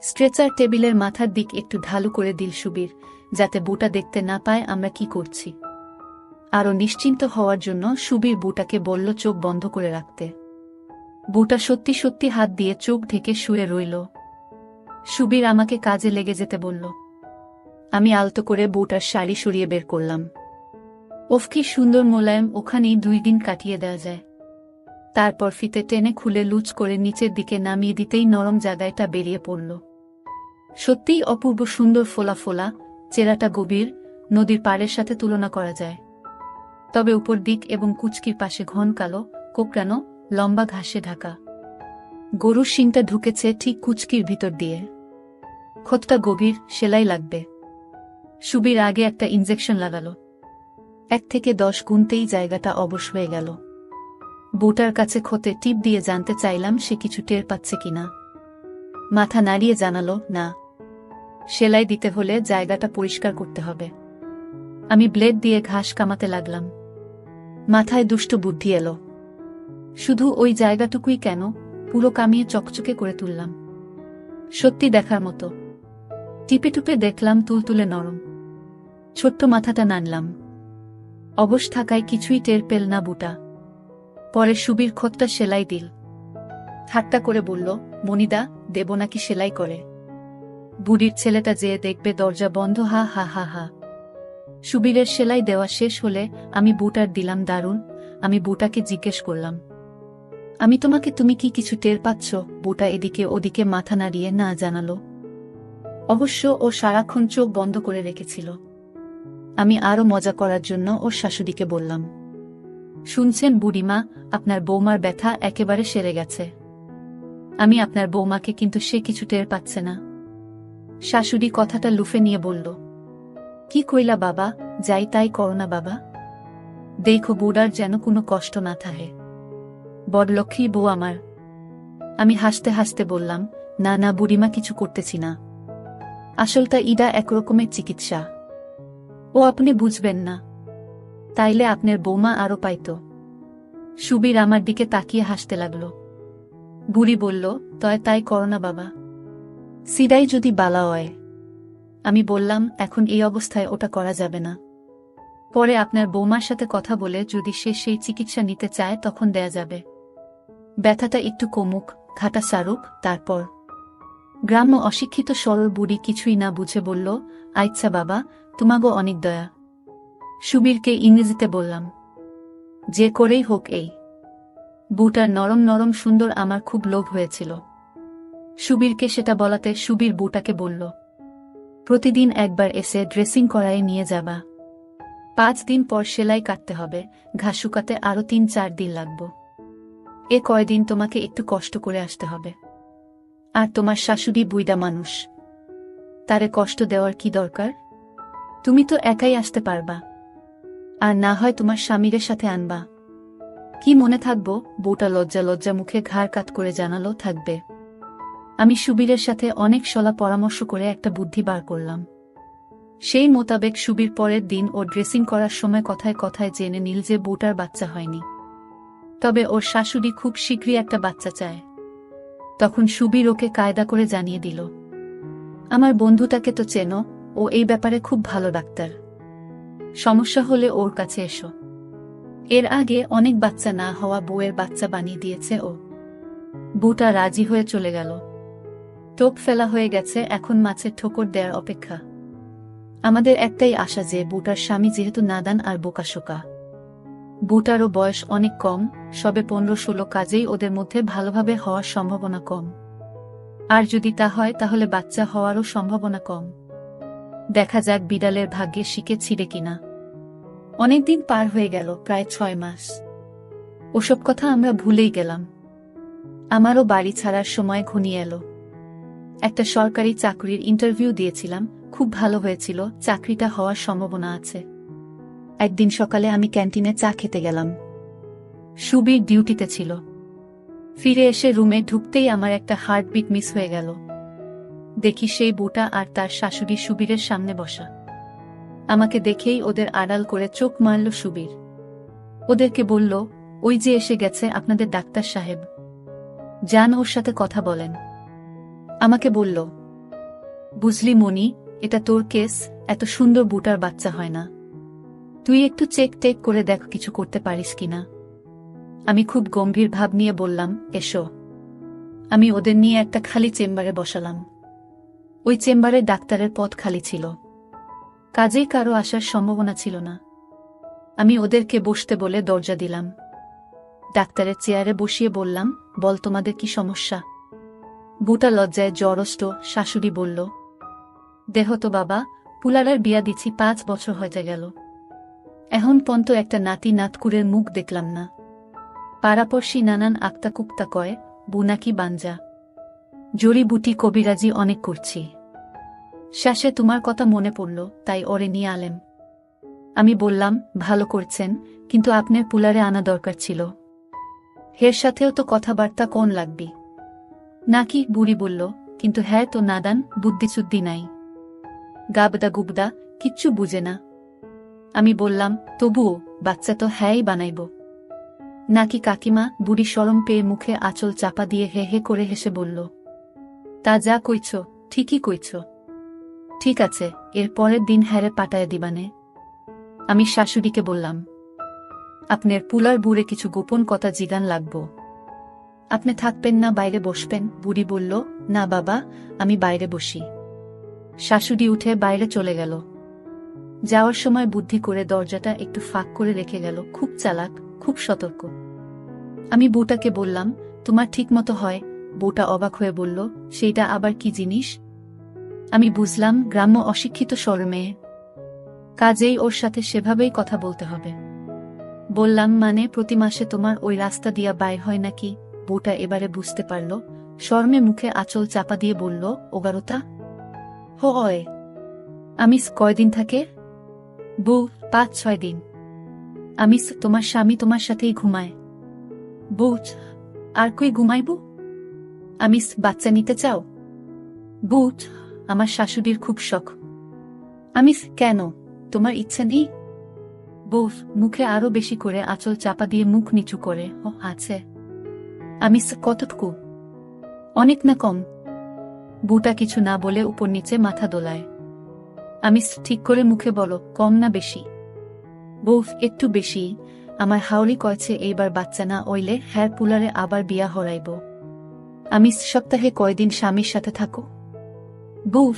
স্ট্রেচার টেবিলের মাথার দিক একটু ঢালু করে দিল সুবীর, যাতে বুটা দেখতে না পায় আমরা কি করছি। আরও নিশ্চিন্ত হওয়ার জন্য সুবীর বুটাকে বলল চোখ বন্ধ করে রাখতে। বুটা সত্যি সত্যি হাত দিয়ে চোখ ঢেকে শুয়ে রইল। সুবীর আমাকে কাজে লেগে যেতে বলল। আমি আলতো করে বুটার শাড়ি সরিয়ে বের করলাম। ওফ, কি সুন্দর মোলায়েম, ওখানেই 2 দিন কাটিয়ে দেওয়া যায়। তারপর ফিতে টেনে খুলে লুচ করে নিচের দিকে নামিয়ে দিতেই নরম জায়গাটা বেরিয়ে পড়ল। সত্যিই অপূর্ব সুন্দর, ফোলা ফোলা, চেরাটা গভীর, নদীর পাড়ের সাথে তুলনা করা যায়। তবে উপর দিক এবং কুচকির পাশে ঘন কালো, কোকড়ানো, লম্বা ঘাসে ঢাকা। গরুর শিংটা ঢুকেছে ঠিক কুচকির ভিতর দিয়ে। ক্ষতটা গভীর, সেলাই লাগবে। সুবীর আগে একটা ইনজেকশন লাগালো। 1 থেকে 10 গুনতেই জায়গাটা অবশ হয়ে গেল। বুটার কাছে ক্ষতে টিপ দিয়ে জানতে চাইলাম সে কিছু টের পাচ্ছে কিনা। মাথা নাড়িয়ে জানালো, না। সেলাই দিতে হলে জায়গাটা পরিষ্কার করতে হবে। আমি ব্লেড দিয়ে ঘাস কামাতে লাগলাম। মাথায় দুষ্ট বুদ্ধি এলো। শুধু ওই জায়গাটুকুই কেন, পুরো কামিয়ে চকচকে করে তুললাম। সত্যি দেখার মতো। টিপে টুপে দেখলাম তুলতুলে নরম। ছোট্ট মাথাটা নাড়লাম। অবশ থাকায় কিছুই টের পেল না বুটা। পরে সুবীর ক্ষতটা সেলাই দিল। ঠাট্টা করে বলল, মনিদা, দেব নাকি সেলাই করে? বুড়ির ছেলেটা যেয়ে দেখবে দরজা বন্ধ। হা হা হা হা। সুবীরের সেলাই দেওয়া শেষ হলে আমি বুটার দিলাম দারুণ। আমি বুটাকে জিজ্ঞেস করলাম, আমি তোমাকে, তুমি কি কিছু টের পাচ্ছ? বুটা এদিকে ওদিকে মাথা নাড়িয়ে না জানালো। অবশ্য ও সারাক্ষণ চোখ বন্ধ করে রেখেছিল। আমি আরও মজা করার জন্য ওর শাশুড়িকে বললাম, শুনছেন বুড়িমা, আপনার বৌমার ব্যথা একেবারে সেরে গেছে। আমি আপনার বৌমাকে, কিন্তু সে কিছু টের পাচ্ছে না। শাশুড়ি কথাটা লুফে নিয়ে বলল, কি কইলা বাবা, যাই তাই করো না বাবা। দেখো বুড়ার যেন কোনো কষ্ট না থাকে। বড়লক্ষ্মী বউ আমার। আমি হাসতে হাসতে বললাম, না না বুড়িমা, কিছু করতেছি না। আসলটা ইডা একরকমের চিকিৎসা। ও আপনি বুঝবেন না, তাইলে আপনার বৌমা আরো পাইত। সুবীর আমার দিকে তাকিয়ে হাসতে লাগল। বুড়ি বলল, তয় তাই করো না বাবা, সিদাই যদি বালা হয়। আমি বললাম, এখন এই অবস্থায় ওটা করা যাবে না। পরে আপনার বৌমার সাথে কথা বলে যদি সে সেই চিকিৎসা নিতে চায় তখন দেয়া যাবে। ব্যথাটা একটু কমুক, ঘাটা সারুক, তারপর। গ্রাম্য অশিক্ষিত সরল বুড়ি কিছুই না বুঝে বলল, আচ্ছা বাবা, তোমাগো অনেক দয়া। সুবীরকে ইংরেজিতে বললাম, যে করেই হোক এই বুটার নরম নরম সুন্দর আমার খুব লোভ হয়েছিল। সুবীরকে সেটা বলাতে সুবীর বুটাকে বলল, প্রতিদিন একবার এসে ড্রেসিং করায় নিয়ে যাবা। 5 দিন পর সেলাই কাটতে হবে, ঘা শুকাতে আরো 3-4 দিন লাগবে। এ কয়দিন তোমাকে একটু কষ্ট করে আসতে হবে। আর তোমার শাশুড়ি বুইড়া মানুষ, তারে কষ্ট দেওয়ার কি দরকার? তুমি তো একাই আসতে পারবা, আর না হয় তোমার স্বামীর সাথে আনবা। কি মনে থাকবো? বউটা লজ্জা লজ্জা মুখে ঘাড় কাত করে জানালো, থাকবে। আমি সুবীরের সাথে অনেক সলা পরামর্শ করে একটা বুদ্ধি বার করলাম। সেই মোতাবেক সুবীর পরের দিন ও ড্রেসিং করার সময় কথায় কথায় জেনে নিল যে বউটার বাচ্চা হয়নি, তবে ওর শাশুড়ি খুব শীঘ্রই একটা বাচ্চা চায়। তখন সুবীর ওকে কায়দা করে জানিয়ে দিল, আমার বন্ধুটাকে তো চেনো, ও এই ব্যাপারে খুব ভালো ডাক্তার। সমস্যা হলে ওর কাছে এসো। এর আগে অনেক বাচ্চা না হওয়া বউয়ের বাচ্চা বানিয়ে দিয়েছে ও। বউটা রাজি হয়ে চলে গেল। টোপ ফেলা হয়ে গেছে, এখন মাছের ঠোকর দেয়ার অপেক্ষা। আমাদের একটাই আশা যে বউটার স্বামী যেহেতু নাদান আর বোকাশোকা, বউটারও বয়স অনেক কম, সবে 15-16, কাজেই ওদের মধ্যে ভালোভাবে হওয়ার সম্ভাবনা কম। আর যদি তা হয় তাহলে বাচ্চা হওয়ারও সম্ভাবনা কম। দেখা যাক বিড়ালের ভাগ্যে শিকে ছিঁড়ে কিনা। অনেকদিন পার হয়ে গেল, প্রায় 6 মাস। ওসব কথা আমরা ভুলেই গেলাম। আমারও বাড়ি ছাড়ার সময় ঘনিয়ে এলো। একটা সরকারি চাকরির ইন্টারভিউ দিয়েছিলাম, খুব ভালো হয়েছিল, চাকরিটা হওয়ার সম্ভাবনা আছে। একদিন সকালে আমি ক্যান্টিনে চা খেতে গেলাম। সুবীর ডিউটিতে ছিল। ফিরে এসে রুমে ঢুকতেই আমার একটা হার্টবিট মিস হয়ে গেল। দেখি সেই বুটা আর তার শাশুড়ি সুবীরের সামনে বসা। আমাকে দেখেই ওদের আড়াল করে চোখ মারল সুবীর। ওদেরকে বলল, ওই যে এসে গেছে আপনাদের ডাক্তার সাহেব, যান ওর সাথে কথা বলেন। আমাকে বলল, বুঝলি মনি, এটা তোর কেস, এত সুন্দর বুটার বাচ্চা হয় না। তুই একটু চেক টেক করে দেখ কিছু করতে পারিস কিনা। আমি খুব গম্ভীর ভাব নিয়ে বললাম, এসো। আমি ওদের নিয়ে একটা খালি চেম্বারে বসালাম। ওই চেম্বারে ডাক্তারের পদ খালি ছিল, কাজেই কারো আসার সম্ভাবনা ছিল না। আমি ওদেরকে বসতে বলে দরজা দিলাম। ডাক্তারের চেয়ারে বসিয়ে বললাম, বল তোমাদের কি সমস্যা? বুটা লজ্জায় জড়ষ্ট। শাশুড়ি বলল, দেহ তো বাবা, পুলারার বিয়া দিচ্ছি 5 বছর হয়ে গেল, এখন পর্যন্ত একটা নাতি নাতকুরের মুখ দেখলাম না। পাড়াপড়শি নানান আক্তা কুক্তা কয়, বু নাকি বাঞ্জা। জড়িবুটি কবিরাজি অনেক করছি। শেষে তোমার কথা মনে পড়ল, তাই ওরে নিয়ে আলেম। আমি বললাম, ভালো করছেন, কিন্তু আপনার পুলারে আনা দরকার ছিল। হের সাথেও তো কথাবার্তা কোন লাগবি নাকি? বুড়ি বলল, কিন্তু হ্যাঁ তো নাদান, বুদ্ধিচুদ্ধি নাই, গাবদা গুবদা, কিচ্ছু বুঝে না। আমি বললাম, তবুও বাচ্চা তো হ্যাঁই বানাইব নাকি কাকিমা? বুড়ি শরম পেয়ে মুখে আঁচল চাপা দিয়ে হে হে করে হেসে বলল, তা যা কইছ ঠিকই কইছ। ঠিক আছে, এর পরের দিন হ্যারে পাঠায় দিবানে। আমি শাশুড়িকে বললাম, আপনার পুলার বুড়ে কিছু গোপন কথা জিগান লাগব। আপনি থাকবেন না বাইরে বসবেন? বুড়ি বলল, না বাবা, আমি বাইরে বসি। শাশুড়ি উঠে বাইরে চলে গেল। যাওয়ার সময় বুদ্ধি করে দরজাটা একটু ফাঁক করে রেখে গেল। খুব চালাক, খুব সতর্ক। আমি বউটাকে বললাম, তোমার ঠিক মতো হয়? বউটা অবাক হয়ে বলল, সেইটা আবার কি জিনিস? আমি বুঝলাম গ্রাম্য অশিক্ষিত সরল মেয়ে, কাজেই ওর সাথে সেভাবেই কথা বলতে হবে। বললাম, মানে প্রতি মাসে তোমার ওই রাস্তা দিয়া বাইর হয় নাকি? বউটা এবারে বুঝতে পারল, শরমে মুখে আঁচল চাপা দিয়ে বলল, ওগারোতা হয়। আমি কয়দিন থাকে? বউ, 5-6 দিন। আমি তোমার স্বামী তোমার সাথেই ঘুমায়? বউ, আর কই ঘুমাইব? আমি বাচ্চা নিতে চাও? বউ, আমার শাশুড়ির খুব শখ। আমি কেন, তোমার ইচ্ছা নেই? বউ মুখে আরো বেশি করে আঁচল চাপা দিয়ে মুখ নিচু করে, ও আছে। আমি কতটুকু? অনেক না কম? বউটা কিছু না বলে উপর নিচে মাথা দোলায়। আমি ঠিক করে মুখে বলো, কম না বেশি? বউ, একটু বেশি। আমার হাওড়ি কয়েছে এইবার বাচ্চা না ওইলে হ্যার পুলারে আবার বিয়া হরাইব। আমি সপ্তাহে কয়দিন স্বামীর সাথে থাকো? বউ,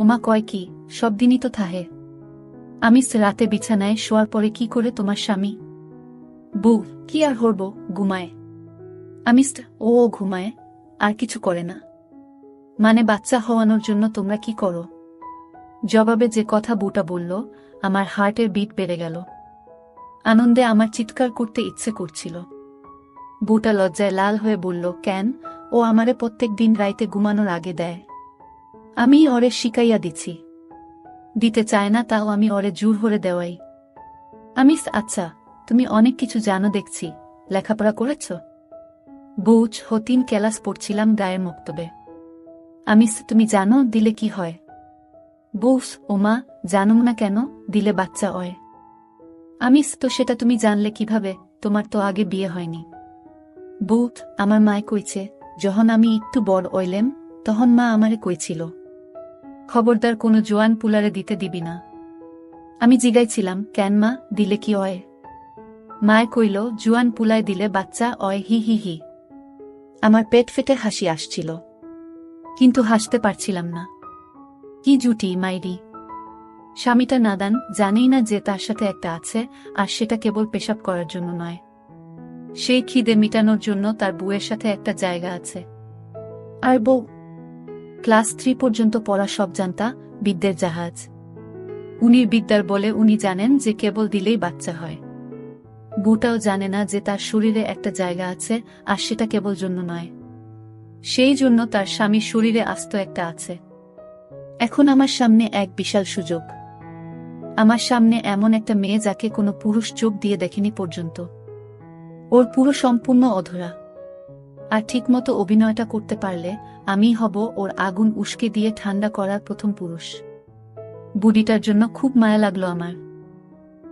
ওমা কয় কি, সব দিনই তো থাহে। আমি রাতে বিছানায় শোয়ার পরে কি করে তোমার স্বামী? বউ, কি আর হরব, ঘুমায়। আমি ও ঘুমায়, আর কিছু করে না? মানে বাচ্চা হওয়ানোর জন্য তোমরা কি করো? জবাবে যে কথা বউটা বলল, আমার হার্টের বিট বেড়ে গেল। আনন্দে আমার চিৎকার করতে ইচ্ছে করছিল। বউটা লজ্জায় লাল হয়ে বলল, কেন, ও আমারে প্রত্যেক দিন রাইতে ঘুমানোর আগে দেয়। আমি ওরে শিকাইয়া দিছি। দিতে চায় না, তাও আমি ওরে জোর হরে দেওয়াই। আমি আচ্ছা, তুমি অনেক কিছু জানো দেখছি, লেখাপড়া করেছ? বউ, 3 ক্লাস পড়ছিলাম গায়ের মক্তবে। আমি তুমি জানো দিলে কি হয়? বউ, ওমা, জানুম না কেন, দিলে বাচ্চা হয়। আমি তো সেটা তুমি জানলে কিভাবে, তোমার তো আগে বিয়ে হয়নি। বউ, আমার মায় কইছে, যখন আমি একটু বড় হইলেম তখন মা আমারে কইছিল, খবরদার কোনো জোয়ান পুলারে দিতে দিবি না। আমি জিগাইছিলাম, কেন মা, দিলে কি হয়? মায় কইল, জোয়ান পুলায় দিলে বাচ্চা অয়, হি হি হি। আমার পেট ফেটে হাসি আসছিল, কিন্তু হাসতে পারছিলাম না। কি জুটি মাইরি! স্বামীটা নাদান, জানেই না যে তার সাথে একটা আছে, আর সেটা কেবল পেশাব করার জন্য নয়। সেই খিদে মিটানোর জন্য তার বউয়ের সাথে একটা জায়গা আছে। আর বউ ক্লাস 3 পর্যন্ত পড়া, সব জানতা, বিদ্যের জাহাজ। উনি বিদ্যার বলে উনি জানেন যে কেবল দিলেই বাচ্চা হয়। বউটাও জানে না যে তার শরীরে একটা জায়গা আছে, আর সেটা কেবল জন্য নয়। সেই জন্য তার স্বামীর শরীরে আস্ত একটা আছে। এখন আমার সামনে এক বিশাল সুযোগ। আমার সামনে এমন একটা মেয়ে যাকে কোনো পুরুষ চোখ দিয়ে দেখেনি পর্যন্ত। ওর পুরো সম্পূর্ণ অধরা, আর ঠিকমতো অভিনয়টা করতে পারলে আমি হব ওর আগুন উস্কে দিয়ে ঠান্ডা করার প্রথম পুরুষ। বুড়িটার জন্য খুব মায়া লাগলো আমার।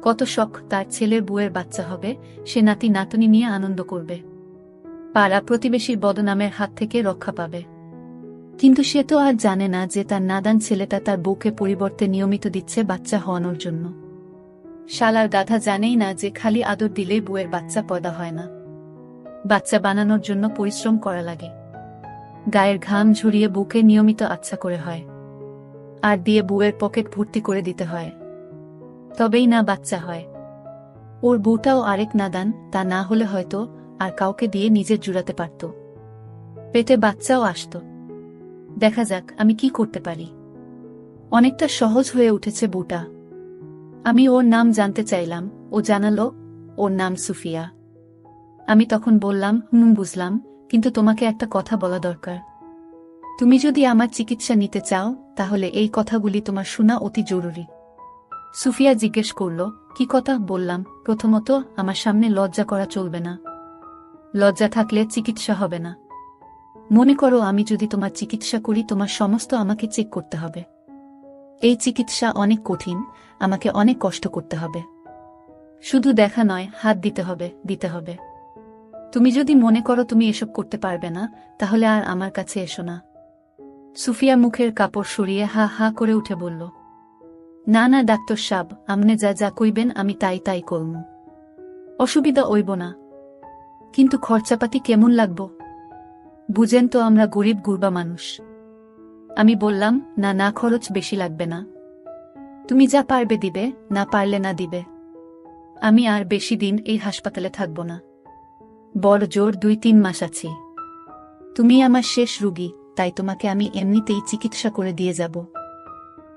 কত শখ তার ছেলের বউয়ের বাচ্চা হবে, সে নাতি নাতনি নিয়ে আনন্দ করবে, পাড়া প্রতিবেশীর বদনামের হাত থেকে রক্ষা পাবে। কিন্তু সে তো আর জানে না যে তার নাদান ছেলেটা তার বউকে পরিবর্তে নিয়মিত দিচ্ছে বাচ্চা হওয়ানোর জন্য। শালার গাধা জানেই না যে খালি আদর দিলেই বউয়ের বাচ্চা পয়দা হয় না। বাচ্চা বানানোর জন্য পরিশ্রম করা লাগে, গায়ের ঘাম ঝরিয়ে বুকে নিয়মিত আচ্ছা করে হয়, আর দিয়ে বউয়ের পকেট ভর্তি করে দিতে হয়, তবেই না বাচ্চা হয়। ওর বউটাও আরেক নাদান, তা না হলে হয়তো আর কাউকে দিয়ে নিজের জুড়াতে পারত, পেটে বাচ্চাও আসত। দেখা যাক আমি কি করতে পারি। অনেকটা সহজ হয়ে উঠেছে বউটা। আমি ওর নাম জানতে চাইলাম, ও জানালো ওর নাম সুফিয়া। আমি তখন বললাম, বুঝলাম, কিন্তু তোমাকে একটা কথা বলা দরকার। তুমি যদি আমার চিকিৎসা নিতে চাও তাহলে এই কথাগুলি তোমার শোনা অতি জরুরি। সুফিয়া জিজ্ঞেস করল, কি কথা? বললাম, প্রথমত আমার সামনে লজ্জা করা চলবে না। লজ্জা থাকলে চিকিৎসা হবে না। মনে করো আমি যদি তোমার চিকিৎসা করি, তোমার সমস্ত আমাকে চেক করতে হবে। এই চিকিৎসা অনেক কঠিন, আমাকে অনেক কষ্ট করতে হবে। শুধু দেখা নয়, হাত দিতে হবে। তুমি যদি মনে করো তুমি এসব করতে পারবে না, তাহলে আর আমার কাছে এসো না। সুফিয়া মুখের কাপড় সরিয়ে হা হা করে উঠে বলল, না না ডাক্তার সাব, আমনে যা যা কইবেন আমি তাই তাই করব। অসুবিধা হইব না, কিন্তু খরচাপাতি কেমন লাগবো? বুঝেন তো আমরা গরিব গুরবা মানুষ। আমি বললাম, না না, খরচ বেশি লাগবে না। তুমি যা পারবে দিবে, না পারলে না দিবে। আমি আর বেশি দিন এই হাসপাতালে থাকব না, বড় জোর 2-3 মাস আছি। তুমি আমার শেষ রোগী, তাই তোমাকে আমি এমনিতেই চিকিৎসা করে দিয়ে যাব।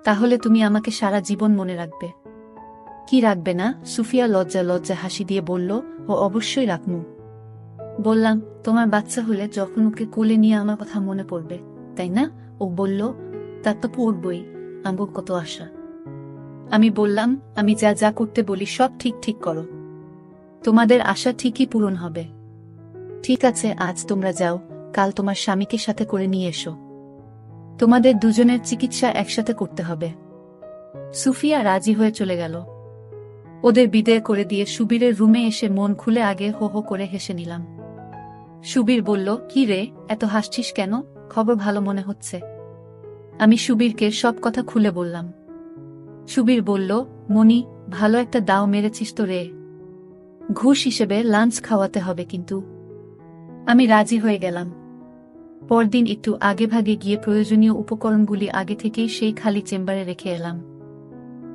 তাহলে তুমি আমাকে সারা জীবন মনে রাখবে। কি রাখবে না? সুফিয়া লজ্জা লজ্জা হাসি দিয়ে বলল, ও অবশ্যই রাখমু। বললাম, তোমার বাচ্চা হলে যখন ওকে কোলে নিয়ে আমার কথা মনে পড়বে, তাই না? ও বলল, তা তো পড়বই, আমগো কত আশা। আমি বললাম, আমি যা যা করতে বলি সব ঠিক ঠিক করো, তোমাদের আশা ঠিকই পূরণ হবে। ঠিক আছে, আজ তোমরা যাও, কাল তোমার স্বামীকে সাথে করে নিয়ে এসো, তোমাদের দুজনের চিকিৎসা একসাথে করতে হবে। সুফিয়া রাজি হয়ে চলে গেল। ওদের বিদায় করে দিয়ে সুবীরের রুমে এসে মন খুলে আগে হো হো করে হেসে নিলাম। সুবীর বলল, কি রে, এত হাসছিস কেন? খবর ভালো মনে হচ্ছে। আমি সুবীরকে সব কথা খুলে বললাম। সুবীর বলল, মনি, ভালো একটা দাও মেরেছিস তো রে, ঘুষ হিসেবে লাঞ্চ খাওয়াতে হবে কিন্তু। আমি রাজি হয়ে গেলাম। পরদিন একটু আগেভাগে গিয়ে প্রয়োজনীয় উপকরণগুলি আগে থেকেই সেই খালি চেম্বারে রেখে এলাম।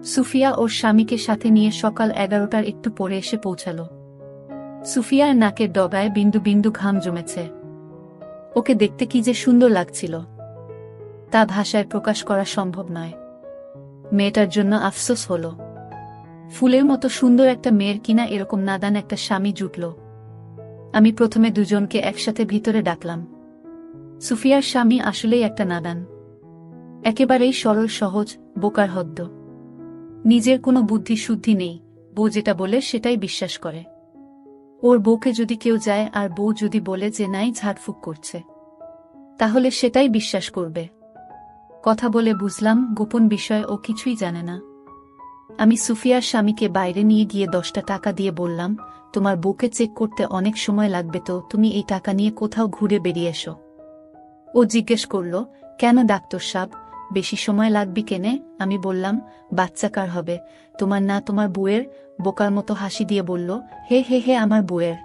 সুফিয়া ওর স্বামীকে সাথে নিয়ে সকাল 11টার একটু পরে এসে পৌঁছাল। সুফিয়ার নাকের ডগায় বিন্দু বিন্দু ঘাম জমেছে। ওকে দেখতে কি যে সুন্দর লাগছিল, তা ভাষায় প্রকাশ করা সম্ভব নয়। মেয়েটার জন্য আফসোস হল। ফুলের মতো সুন্দর একটা মেয়ের কিনা এরকম নাদান একটা স্বামী জুটল। আমি প্রথমে দুজনকে একসাথে ভিতরে ডাকলাম। সুফিয়ার স্বামী আসলেই একটা নাদান, একেবারেই সরল সহজ, বোকার হদ্দ। নিজের কোনো বুদ্ধি শুদ্ধি নেই, বউ যেটা বলে সেটাই বিশ্বাস করে। ওর বউকে যদি কেউ যায় আর বউ যদি বলে যে নাই ঝাড়ফুঁক করছে, তাহলে সেটাই বিশ্বাস করবে। কথা বলে বুঝলাম গোপন বিষয় ও কিছুই জানে না। আমি সুফিয়ার স্বামীকে বাইরে নিয়ে গিয়ে 10টা টাকা দিয়ে বললাম, তোমার বউকে চেক করতে অনেক সময় লাগবে, তো তুমি এই টাকা নিয়ে কোথাও ঘুরে বেরিয়ে এসো। ও জিজ্ঞেস করল, কেন ডাক্তার সাহেব, বেশি সময় লাগবে কেনে? আমি বললাম, বাচ্চা কার হবে, তোমার না তোমার বউয়ের? বোকার মতো হাসি দিয়ে বলল, হে হে হে, আমার বউয়ের।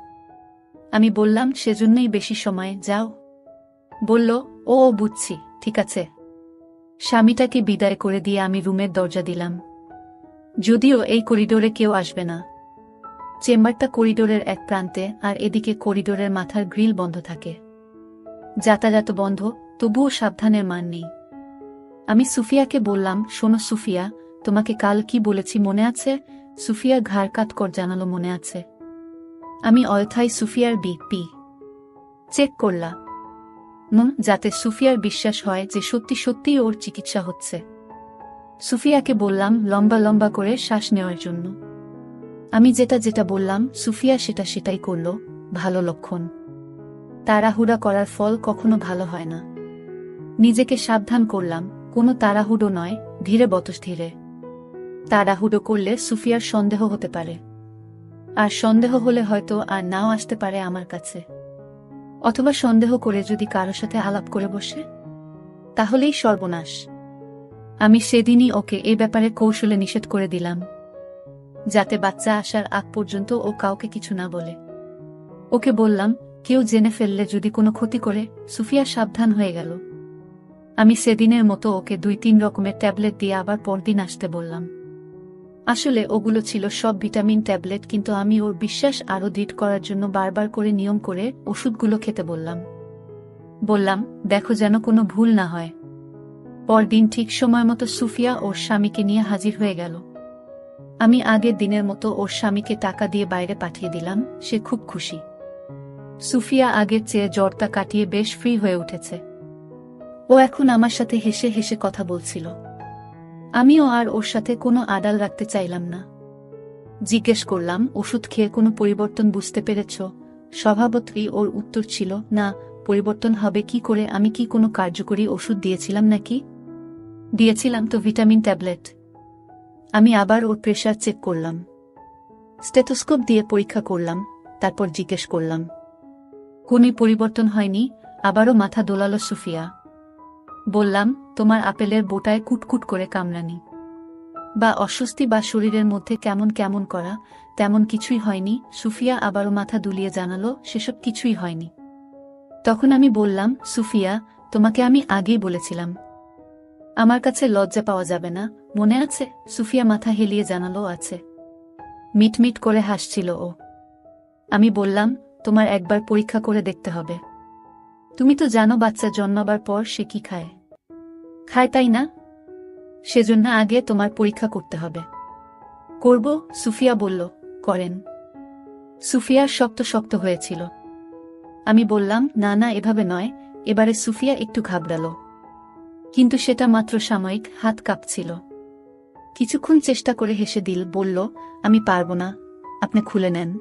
আমি বললাম, সেজন্যই বেশি সময়, যাও। বলল, ও বুঝছি, ঠিক আছে। স্বামীটাকে বিদায় করে দিয়ে আমি রুমের দরজা দিলাম। যদিও এই করিডোরে কেউ আসবে না। চেম্বারটা করিডোরের এক প্রান্তে, আর এদিকে করিডোরের মাথার গ্রিল বন্ধ থাকে। যাতায়াত বন্ধ, তবুও সাবধানের মান নেই। আমি সুফিয়াকে বললাম, শোনো সুফিয়া, তোমাকে কাল কি বলেছি মনে আছে? সুফিয়া ঘাড় কাত কর জানালো, মনে আছে। আমি অয়থাই সুফিয়ার বিপি চেক করলাম, যাতে সুফিয়ার বিশ্বাস হয় যে সত্যি সত্যিই ওর চিকিৎসা হচ্ছে। সুফিয়াকে বললাম লম্বা লম্বা করে শ্বাস নেওয়ার জন্য। আমি যেটা যেটা বললাম সুফিয়া সেটা সেটাই করল। ভালো লক্ষণ। তাড়াহুড়া করার ফল কখনো ভালো হয় না। নিজেকে সাবধান করলাম, কোনো তাড়াহুড়ো নয়, ধীরে বতস-ধীরে। তাড়াহুড়ো করলে সুফিয়ার সন্দেহ হতে পারে, আর সন্দেহ হলে হয়তো আর নাও আসতে পারে আমার কাছে। অথবা সন্দেহ করে যদি কারো সাথে আলাপ করে বসে, তাহলেই সর্বনাশ। আমি সেদিনই ওকে এ ব্যাপারে কৌশলে নিষেধ করে দিলাম, যাতে বাচ্চা আসার আগ পর্যন্ত ও কাউকে কিছু না বলে। ওকে বললাম, কেউ জেনে ফেললে যদি কোনো ক্ষতি করে। সুফিয়া সাবধান হয়ে গেল। আমি সেদিনের মতো ওকে 2-3 রকমের ট্যাবলেট দিয়ে আবার পরদিন আসতে বললাম। আসলে ওগুলো ছিল সব ভিটামিন ট্যাবলেট, কিন্তু আমি ওর বিশ্বাস আরও দৃঢ় করার জন্য বারবার করে নিয়ম করে ওষুধগুলো খেতে বললাম, দেখো যেন কোনো ভুল না হয়। পরদিন ঠিক সময় মতো সুফিয়া ওর স্বামীকে নিয়ে হাজির হয়ে গেল। আমি আগের দিনের মতো ওর স্বামীকে টাকা দিয়ে বাইরে পাঠিয়ে দিলাম। সে খুব খুশি। সুফিয়া আগের চেয়ে জ্বরটা কাটিয়ে বেশ ফ্রি হয়ে উঠেছে। ও এখন আমার সাথে হেসে হেসে কথা বলছিল। আমিও আর ওর সাথে কোনো আড়াল রাখতে চাইলাম না। জিজ্ঞেস করলাম, ওষুধ খেয়ে কোনো পরিবর্তন বুঝতে পেরেছ? স্বভাবতই ওর উত্তর ছিল, না, পরিবর্তন হবে কি করে? আমি কি কোনো কার্যকরী ওষুধ দিয়েছিলাম নাকি? দিয়েছিলাম তো, ভিটামিন ট্যাবলেট। আমি আবার ওর প্রেশার চেক করলাম, স্টেথোস্কোপ দিয়ে পরীক্ষা করলাম, তারপর জিজ্ঞেস করলাম, কোনই পরিবর্তন হয়নি? আবারও মাথা দোলালো সুফিয়া। বললাম, তোমার আপেলের বোটায় কুটকুট করে কামড়ানি বা অস্বস্তি বা শরীরের মধ্যে কেমন কেমন করা, তেমন কিছুই হয়নি। সুফিয়া আবারও মাথা দুলিয়ে জানালো, সেসব কিছুই হয়নি। তখন আমি বললাম, সুফিয়া, তোমাকে আমি আগেই বলেছিলাম আমার কাছে লজ্জা পাওয়া যাবে না, মনে আছে? সুফিয়া মাথা হেলিয়ে জানালো, আছে। মিটমিট করে হাসছিল ও। আমি বললাম, তোমার একবার পরীক্ষা করে দেখতে হবে। তুমি তো জানো বাচ্চা জন্মাবার পর সে কি খায়, তাই না? সেজন্য আগে তোমার পরীক্ষা করতে হবে। করব, সুফিয়া বলল। করেন। সুফিয়ার শক্ত শক্ত হয়েছিল। আমি বললাম, না না, এভাবে নয়। এবারে সুফিয়া একটু ঘাবড়াল, কিন্তু সেটা মাত্র সাময়িক, হাত কাঁপছিল। কিছুক্ষণ চেষ্টা করে হেসে দিল, বলল, আমি পারব না, আপনি খুলে নেন।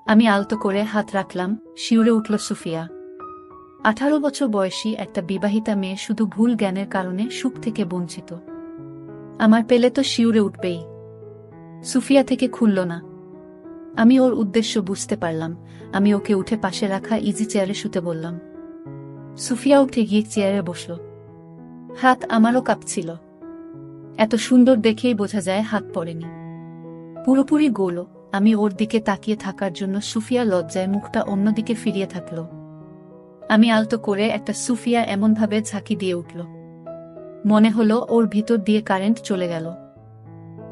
আমি আলতো করে হাত রাখলাম, শিউরে উঠল সুফিয়া। 18 বছর বয়সী একটা বিবাহিতা মেয়ে শুধু ভুল জ্ঞানের কারণে সুখ থেকে বঞ্চিত। আমার পেলে তো শিউরে উঠবেই। সুফিয়া থেকে খুলল না। আমি ওর উদ্দেশ্য বুঝতে পারলাম। আমি ওকে উঠে পাশে রাখা ইজি চেয়ারে শুতে বললাম। সুফিয়া উঠে গিয়ে চেয়ারে বসল। হাত আমারও কাঁপছিল। এত সুন্দর দেখেই বোঝা যায় হাত পড়েনি। পুরোপুরি গোল। আমি ওর দিকে তাকিয়ে থাকার জন্য সুফিয়া লজ্জায় মুখটা অন্যদিকে ফিরিয়ে থাকল। আমি আলতো করে একটা সুফিয়া এমনভাবে ঝাঁকি দিয়ে উঠল, মনে হলো ওর ভিতর দিয়ে কারেন্ট চলে গেল।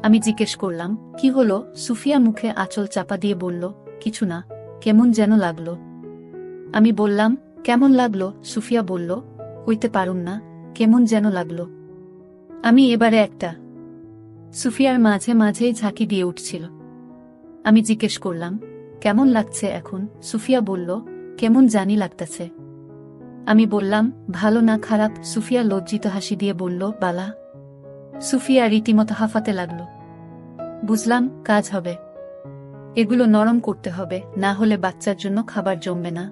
আমি জিজ্ঞেস করলাম, কি হলো? সুফিয়া মুখে আঁচল চাপা দিয়ে বলল, কিছু না, কেমন যেন লাগলো। আমি বললাম, কেমন লাগলো? সুফিয়া বলল, কইতে পারুম না, কেমন যেন লাগলো। আমি এবারে একটা। সুফিয়ার মাঝে মাঝেই ঝাঁকি দিয়ে উঠছিল। আমি জিজ্ঞেস করলাম, কেমন লাগছে এখন? সুফিয়া বলল, কেমন জানি লাগতেছে। আমি বললাম, ভালো না খারাপ? সুফিয়া লজ্জিত হাসি দিয়ে বলল, বালা। সুফিয়া রীতিমতো হাঁফাতে লাগল। বুঝলাম, কাজ হবে। এগুলো নরম করতে হবে, না হলে বাচ্চার জন্য খাবার জমবে না।